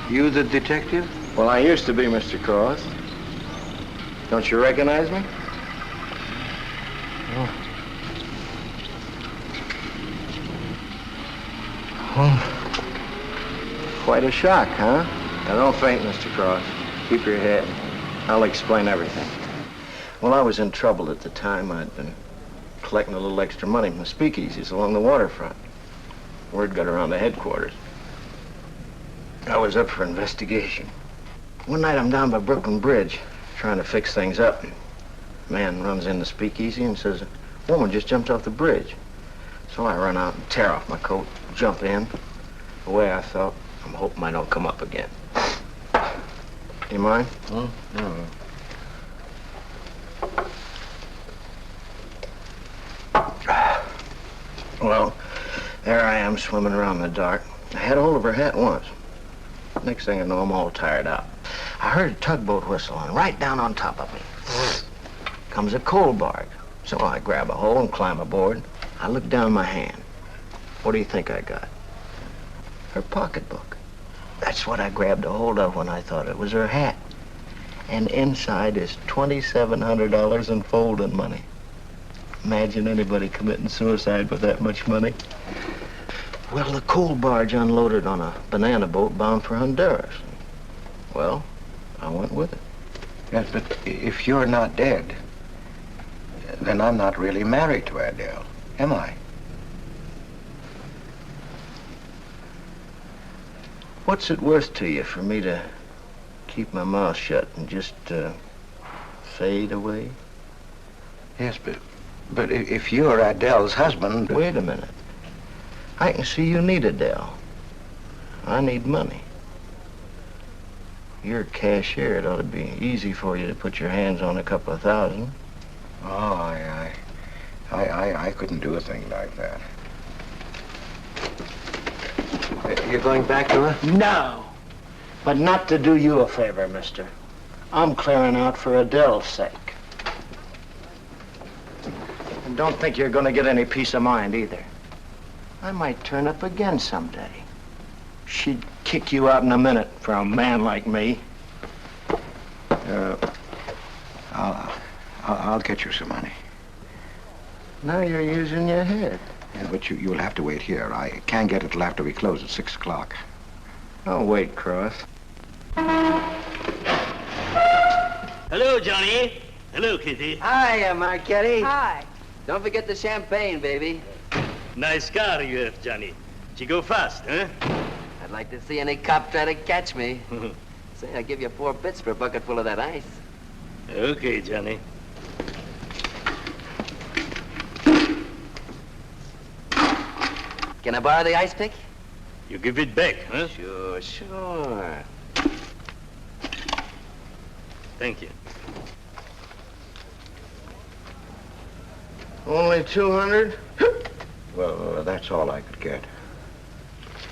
You the detective? Well, I used to be, Mr. Cross. Don't you recognize me? Oh. Oh. Quite a shock, huh? Now, don't faint, Mr. Cross. Keep your head. I'll explain everything. Well, I was in trouble at the time. I'd been collecting a little extra money from the speakeasies along the waterfront. Word got around to headquarters. I was up for investigation. One night I'm down by Brooklyn Bridge trying to fix things up. A man runs in the speakeasy and says, a woman just jumped off the bridge. So I run out and tear off my coat, jump in. The way I felt, I'm hoping I don't come up again. You mind? No. Well, there I am swimming around in the dark. I had a hold of her hat once. Next thing I know, I'm all tired out. I heard a tugboat whistle, and right down on top of me comes a coal barge. So I grab a hole and climb aboard. I look down my hand. What do you think I got? Her pocketbook. That's what I grabbed a hold of when I thought it was her hat. And inside is $2,700 in folding money. Imagine anybody committing suicide with that much money. Well, the coal barge unloaded on a banana boat bound for Honduras. Well, I went with it. Yes, but if you're not dead, then I'm not really married to Adele, am I? What's it worth to you for me to keep my mouth shut and just fade away? Yes, but if you're Adele's husband... Wait a minute. I can see you need Adele. I need money. You're a cashier. It ought to be easy for you to put your hands on a couple of thousand. Oh, I couldn't do a thing like that. You're going back to her? No. But not to do you a favor, mister. I'm clearing out for Adele's sake. And don't think you're going to get any peace of mind either. I might turn up again someday. She'd kick you out in a minute for a man like me. I'll get you some money. Now you're using your head. Yeah, but you'll have to wait here. I can't get it till after we close at 6 o'clock. I'll wait, Cross. Hello, Johnny. Hello, Kitty. Hiya, Marquetti. Hi. Don't forget the champagne, baby. Nice car you have, Johnny. She go fast, huh? I'd like to see any cop try to catch me. Say, I'll give you 4 bits for a bucket full of that ice. Okay, Johnny. Can I borrow the ice pick? You give it back, huh? Sure. Thank you. Only 200? Well, that's all I could get.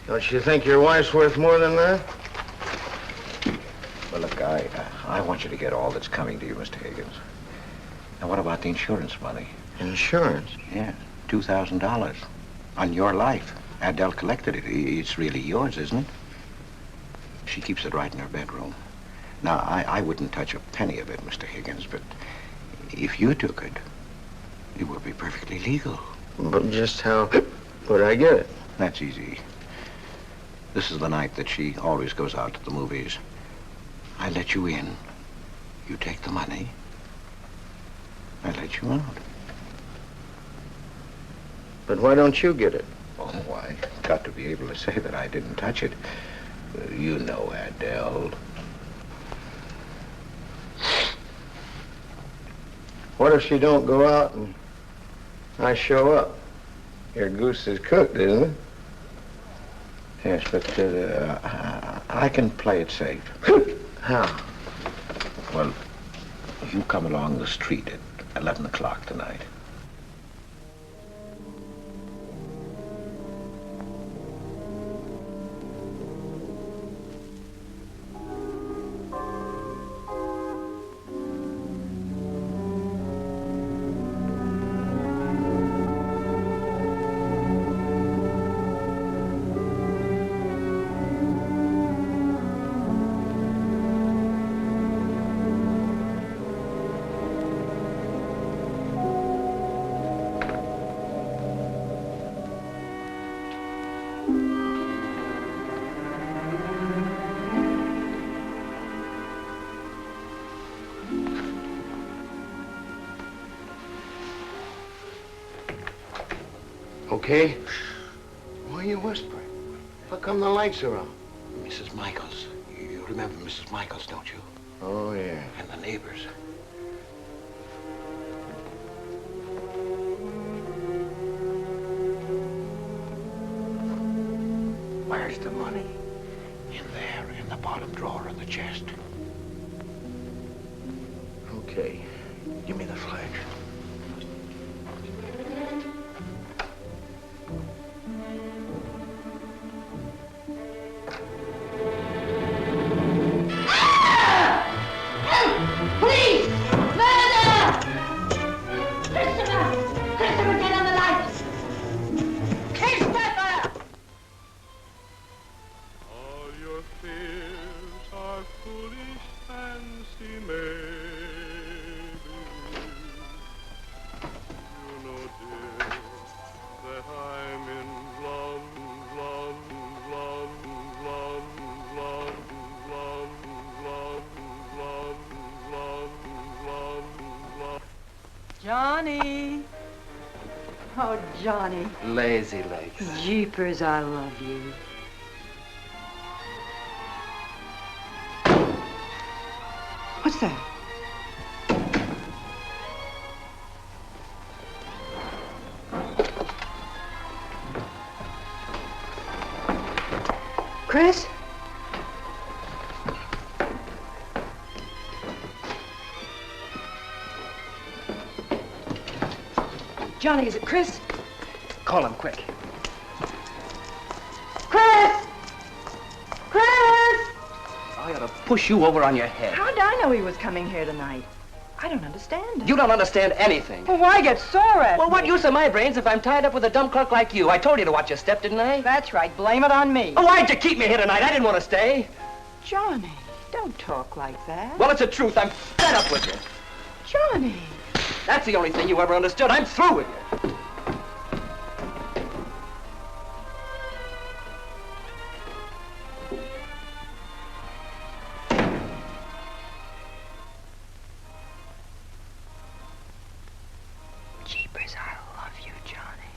Don't you think your wife's worth more than that? Well, look, I want you to get all that's coming to you, Mr. Higgins. Now, what about the insurance money? Insurance? Yeah, $2,000. On your life. Adele collected it. It's really yours, isn't it? She keeps it right in her bedroom. Now, I wouldn't touch a penny of it, Mr. Higgins, but if you took it, it would be perfectly legal. But just how would I get it? That's easy. This is the night that she always goes out to the movies. I let you in. You take the money. I let you out. But why don't you get it? Oh, I got to be able to say that I didn't touch it. You know, Adele. What if she don't go out and I show up? Your goose is cooked, isn't it? Yes, but I can play it safe. How? Well, you come along the street at 11 o'clock tonight. Okay? Why are you whispering? How come the lights are on? Mrs. Michaels. You remember Mrs. Michaels, don't you? Oh, yeah. And the neighbors. Where's the money? In there, in the bottom drawer of the chest. Okay. Give me the flash. Police! Murder! Christopher! Christopher, get on the lights! Christopher! All your fears are foolish fancy maybe. You know, dear, that I'm in love, love, love, love, love, love, love, love, love, love, love. Johnny. Oh, Johnny. Lazy legs. Jeepers, I love you. What's that? Chris? Johnny, is it Chris? Call him quick. Chris! Chris! I ought to push you over on your head. How'd I know he was coming here tonight? I don't understand. You don't understand anything. Well, why get sore at Well, me? what use are my brains if I'm tied up with a dumb clerk like you? I told you to watch your step, didn't I? That's right. Blame it on me. Oh, why'd you keep me here tonight? I didn't want to stay. Johnny, don't talk like that. Well, it's the truth. I'm fed up with you. Johnny. That's the only thing you ever understood. I'm through with you. Jeepers, I love you, Johnny.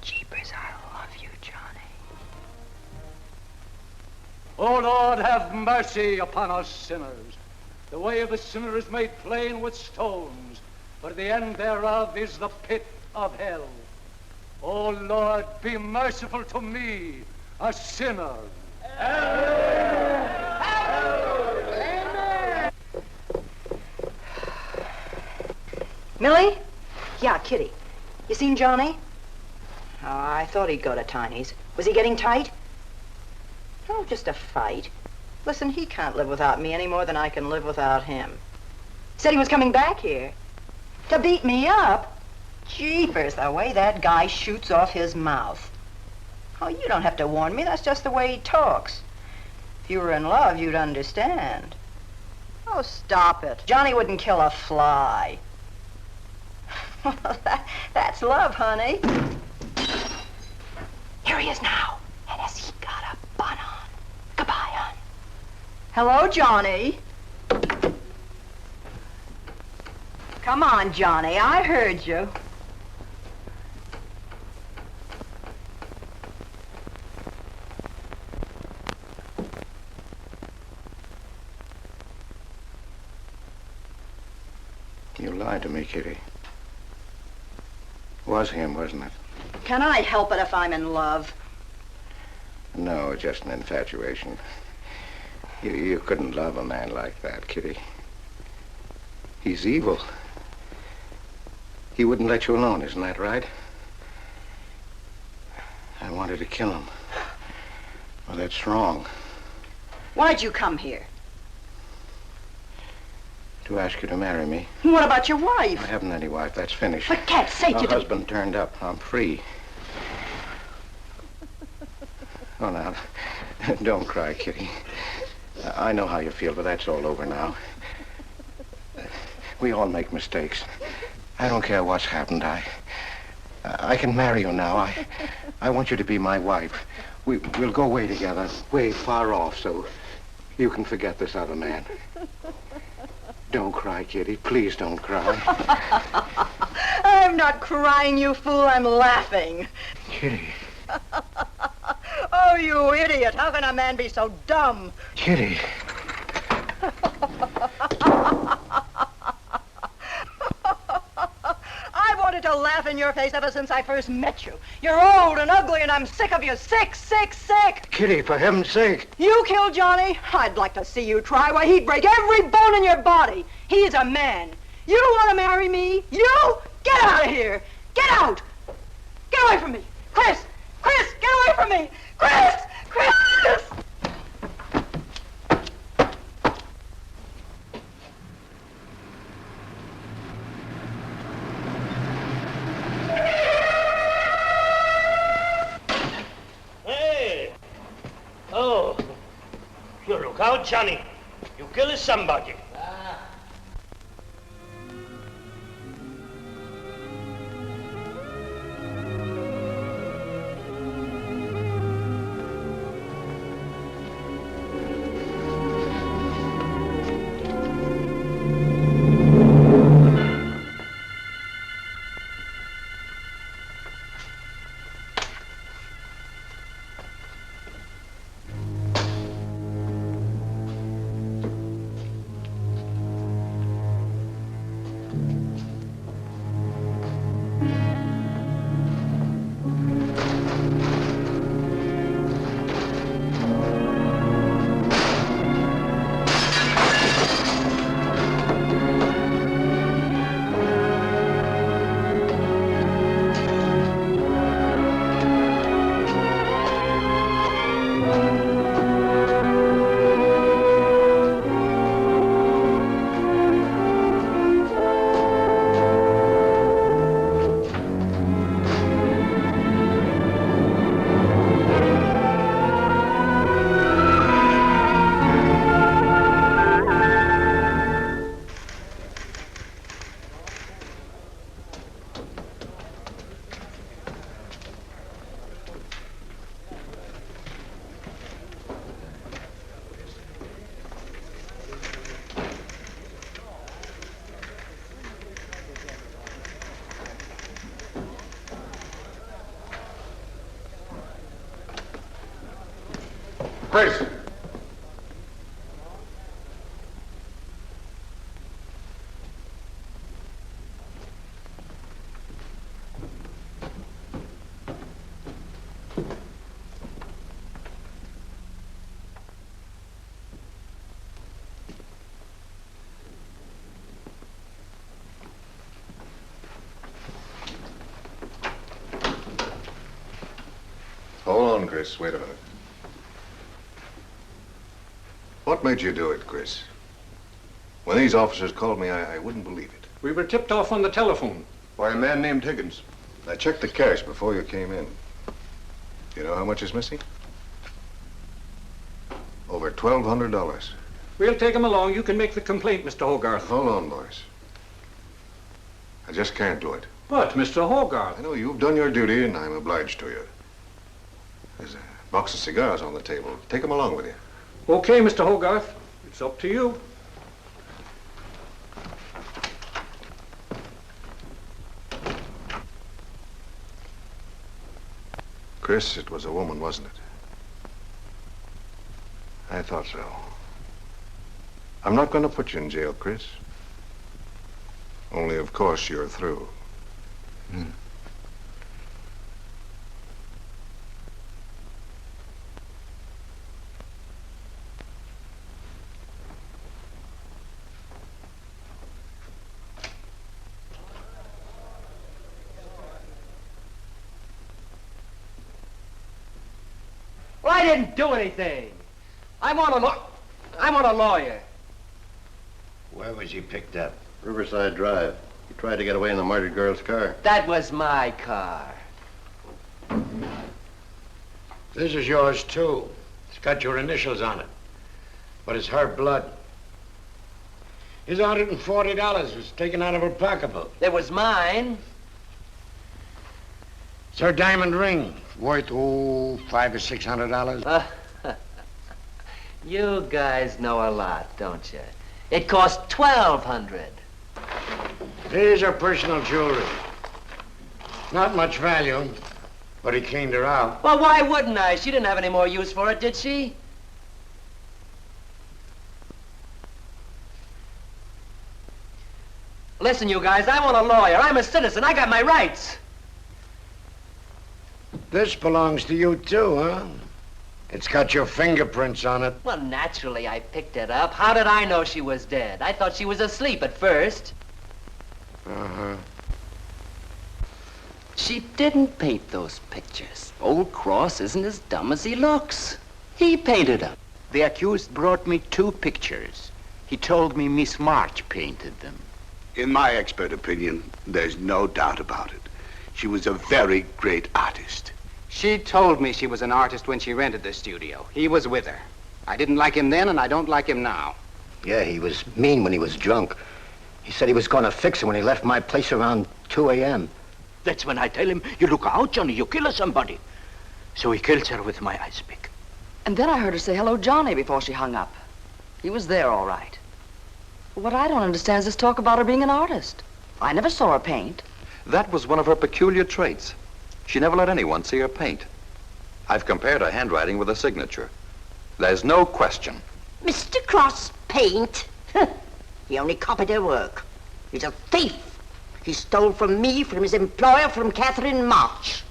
Jeepers, I love you, Johnny. O Lord, have mercy upon us sinners. The way of the sinner is made plain with stones, but the end thereof is the pit of hell. O Lord, be merciful to me, a sinner. Millie? Yeah, Kitty. You seen Johnny? Oh, I thought he'd go to Tiny's. Was he getting tight? Oh, just a fight. Listen, he can't live without me any more than I can live without him. Said he was coming back here. To beat me up? jeepers, the way that guy shoots off his mouth. Oh, you don't have to warn me. That's just the way he talks. If you were in love, you'd understand. Oh, stop it. Johnny wouldn't kill a fly. That's love, honey. Here he is now. And has he got a bun on? Goodbye, hon. Hello, Johnny. Come on, Johnny. I heard you. You lied to me, Kitty. It was him, wasn't it? Can I help it if I'm in love? No, just an infatuation. You couldn't love a man like that, Kitty. He's evil. He wouldn't let you alone, isn't that right? I wanted to kill him. Well, that's wrong. Why'd you come here? To ask you to marry me. What about your wife? I haven't any wife. That's finished. For cat's sake, My you don't... husband turned up. I'm free. Oh, now, don't cry, Kitty. I know how you feel, but that's all over now. We all make mistakes. I don't care what's happened. I can marry you now. I want you to be my wife. We'll go away together, way far off, so you can forget this other man. Don't cry, Kitty. Please don't cry. I'm not crying, you fool. I'm laughing. Kitty. Oh, you idiot. How can a man be so dumb? Kitty. I wanted to laugh in your face ever since I first met you. You're old and ugly, and I'm sick of you. Sick, sick, sick. Kitty, for heaven's sake. You killed Johnny? I'd like to see you try. Why, he'd break every bone in your body. He's a man. You don't want to marry me? You? Get out of here. Get out. Get away from me. Chris! Chris, get away from me. Chris! Chris! Hey! Oh, you look out, Johnny. You kill somebody. Chris. Hold on, Chris. Wait a minute. What made you do it, Chris? When these officers called me, I wouldn't believe it. We were tipped off on the telephone. By a man named Higgins. I checked the cash before you came in. You know how much is missing? Over $1,200. We'll take him along. You can make the complaint, Mr. Hogarth. Hold on, boys. I just can't do it. But, Mr. Hogarth... I know you've done your duty, and I'm obliged to you. There's a box of cigars on the table. Take them along with you. Okay, Mr. Hogarth. It's up to you. Chris, it was a woman, wasn't it? I thought so. I'm not going to put you in jail, Chris. Only, of course, you're through. Well, I didn't do anything. I want a lawyer. Where was he picked up? Riverside Drive. He tried to get away in the murdered girl's car. That was my car. This is yours, too. It's got your initials on it. But it's her blood. His $140 was taken out of her pocketbook. It was mine. It's her diamond ring, worth, $500 or $600. You guys know a lot, don't you? It cost $1,200. These are personal jewelry. Not much value, but he cleaned her out. Well, why wouldn't I? She didn't have any more use for it, did she? Listen, you guys, I want a lawyer. I'm a citizen. I got my rights. This belongs to you, too, huh? It's got your fingerprints on it. Well, naturally, I picked it up. How did I know she was dead? I thought she was asleep at first. Uh-huh. She didn't paint those pictures. Old Cross isn't as dumb as he looks. He painted them. The accused brought me 2 pictures. He told me Miss March painted them. In my expert opinion, there's no doubt about it. She was a very great artist. She told me she was an artist when she rented the studio. He was with her. I didn't like him then, and I don't like him now. Yeah, he was mean when he was drunk. He said he was going to fix her when he left my place around 2 a.m. That's when I tell him, you look out, Johnny, you kill somebody. So he kills her with my ice pick. And then I heard her say hello, Johnny, before she hung up. He was there, all right. What I don't understand is this talk about her being an artist. I never saw her paint. That was one of her peculiar traits. She never let anyone see her paint. I've compared her handwriting with her signature. There's no question. Mr. Cross paint? He only copied her work. He's a thief. He stole from me, from his employer, from Katherine March.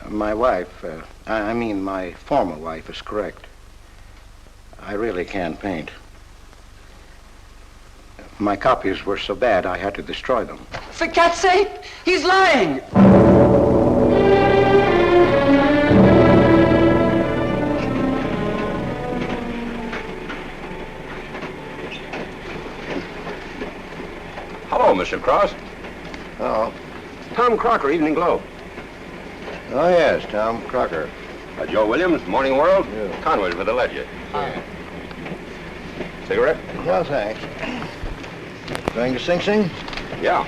My wife, I mean my former wife, is correct. I really can't paint. My copies were so bad I had to destroy them. For Cat's sake, he's lying! Hello, Mr. Cross. Oh. Tom Crocker, Evening Globe. Oh, yes, Tom Crocker. Joe Williams, Morning World. Yeah. Conway for the Ledger. Cigarette? No, thanks. Going to Sing Sing? Yeah.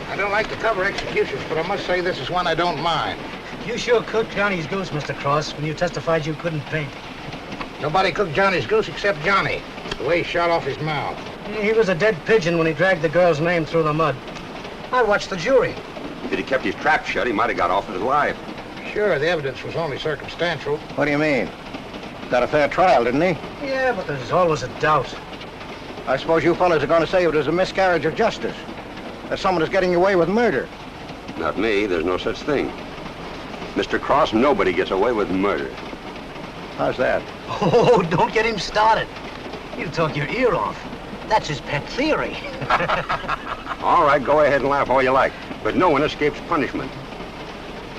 I don't like to cover executions, but I must say this is one I don't mind. You sure cooked Johnny's goose, Mr. Cross, when you testified you couldn't paint. Nobody cooked Johnny's goose except Johnny. The way he shot off his mouth. He was a dead pigeon when he dragged the girl's name through the mud. I watched the jury. If he'd kept his trap shut, he might have got off with his life. Sure, the evidence was only circumstantial. What do you mean? Got a fair trial, didn't he? Yeah, but there's always a doubt. I suppose you fellas are going to say it was a miscarriage of justice. That someone is getting away with murder. Not me. There's no such thing. Mr. Cross, nobody gets away with murder. How's that? Oh, don't get him started. He'll talk your ear off. That's his pet theory. All right, go ahead and laugh all you like, but no one escapes punishment.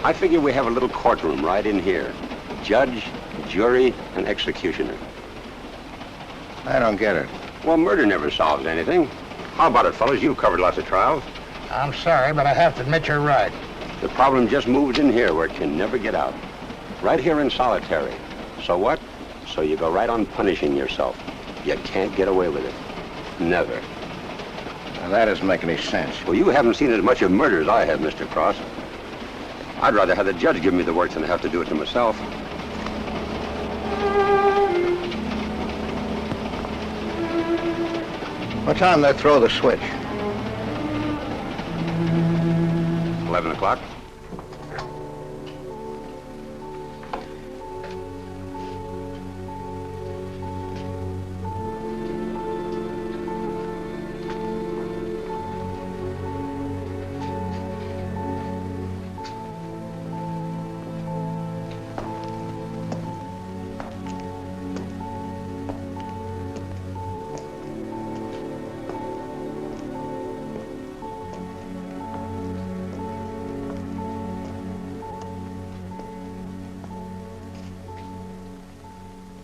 I figure we have a little courtroom right in here. Judge, jury, and executioner. I don't get it. Well, murder never solves anything. How about it, fellas? You've covered lots of trials. I'm sorry, but I have to admit you're right. The problem just moved in here where it can never get out. Right here in solitary. So what? So you go right on punishing yourself. You can't get away with it. Never. Now, that doesn't make any sense. Well, you haven't seen as much of murder as I have, Mr. Cross. I'd rather have the judge give me the work than have to do it to myself. What time they throw the switch? 11 o'clock.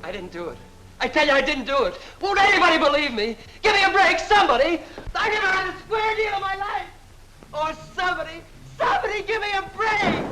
I didn't do it. I tell you, I didn't do it. Won't anybody believe me? Give me a break, somebody. I never had a square deal in my life. Or somebody give me a break.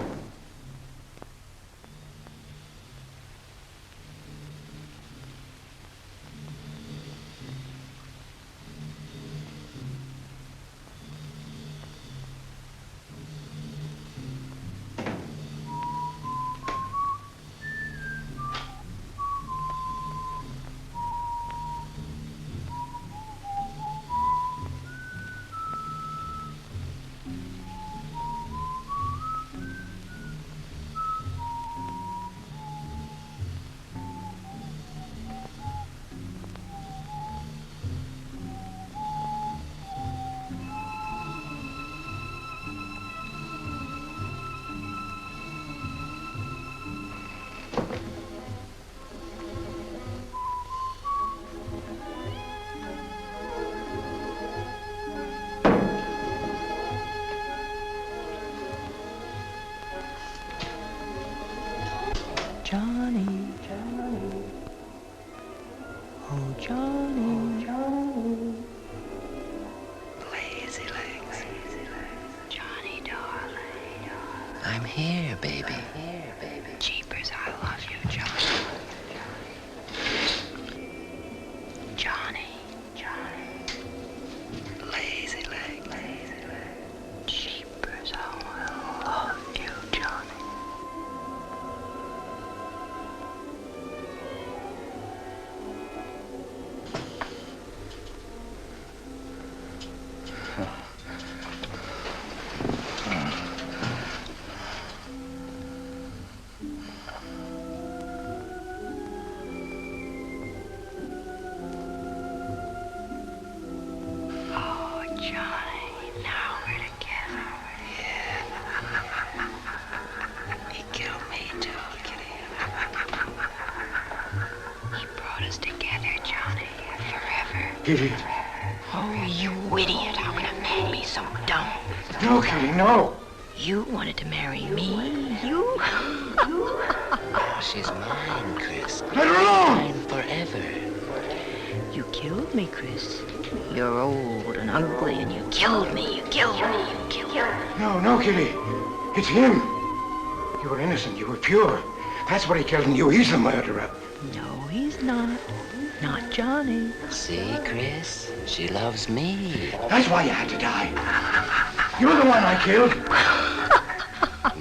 Johnny, Johnny, oh Johnny, Johnny, Lazy legs. Johnny, darling. I'm here, baby. Jeepers, I love you, Johnny. Johnny, Johnny. Lazy legs. Jeepers, I love you, Johnny. Kitty. Oh, you idiot. How can a man be so dumb? No, Kitty, no. You wanted to marry me? You? She's mine, Chris. Let her alone! Mine forever. You killed me, Chris. You're old and ugly, and you killed me. You killed me. You killed me. No, no, Kitty. It's him. You were innocent. You were pure. That's what he killed in you. He's the murderer. No, he's not. Not Johnny. See, Chris? She loves me. That's why you had to die. You're the one I killed.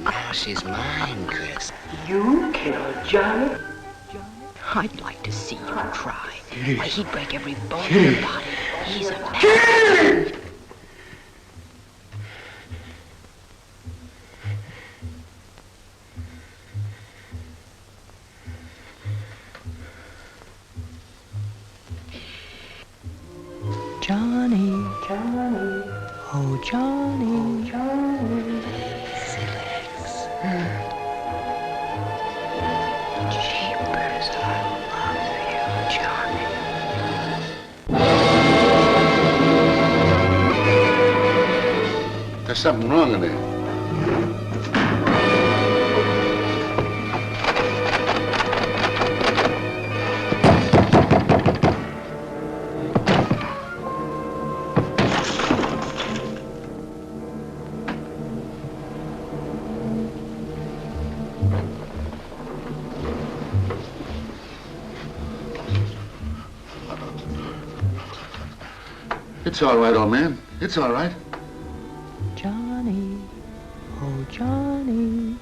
Now she's mine, Chris. You killed Johnny? I'd like to see you try. Kitty. Why, he'd break every bone in Kitty. your body. He's a man. Kitty! Johnny, Johnny, oh Johnny, Johnny. Lazy legs. Jeepers, I love you, Johnny. There's something wrong in there. It's all right, old man. It's all right. Johnny, oh Johnny.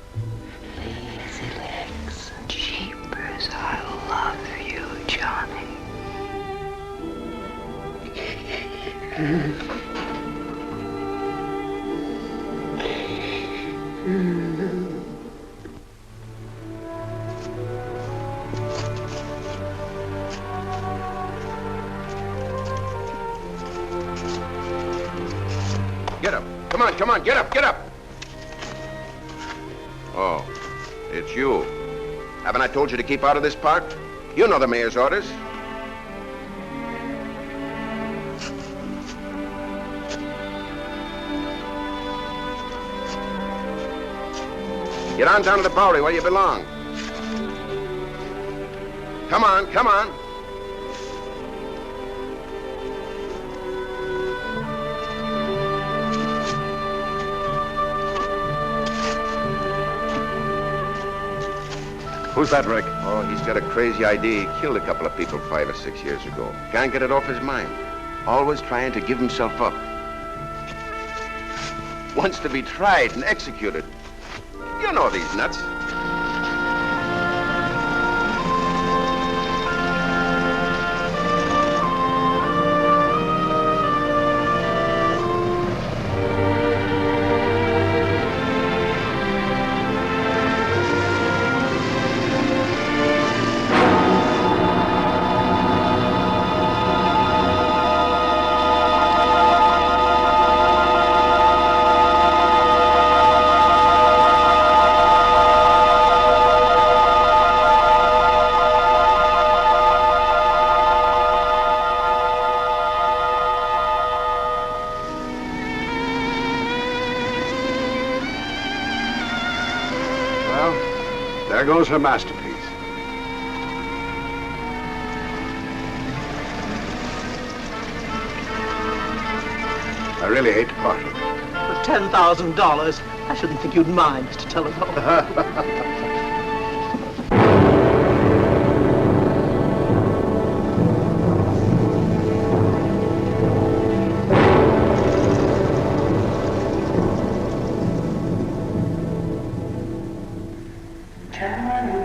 Lazy legs. Jeepers, I love you, Johnny. Get up. Come on, get up, get up. Oh, it's you. Haven't I told you to keep out of this park? You know the mayor's orders. Get on down to the Bowery where you belong. Come on, come on. Who's that, Rick? Oh, he's got a crazy idea. He killed a couple of people 5 or 6 years ago. Can't get it off his mind. Always trying to give himself up. Wants to be tried and executed. You know these nuts. There goes her masterpiece. I really hate to part with it. For $10,000, I shouldn't think you'd mind, Mr. Telephone. Johnny.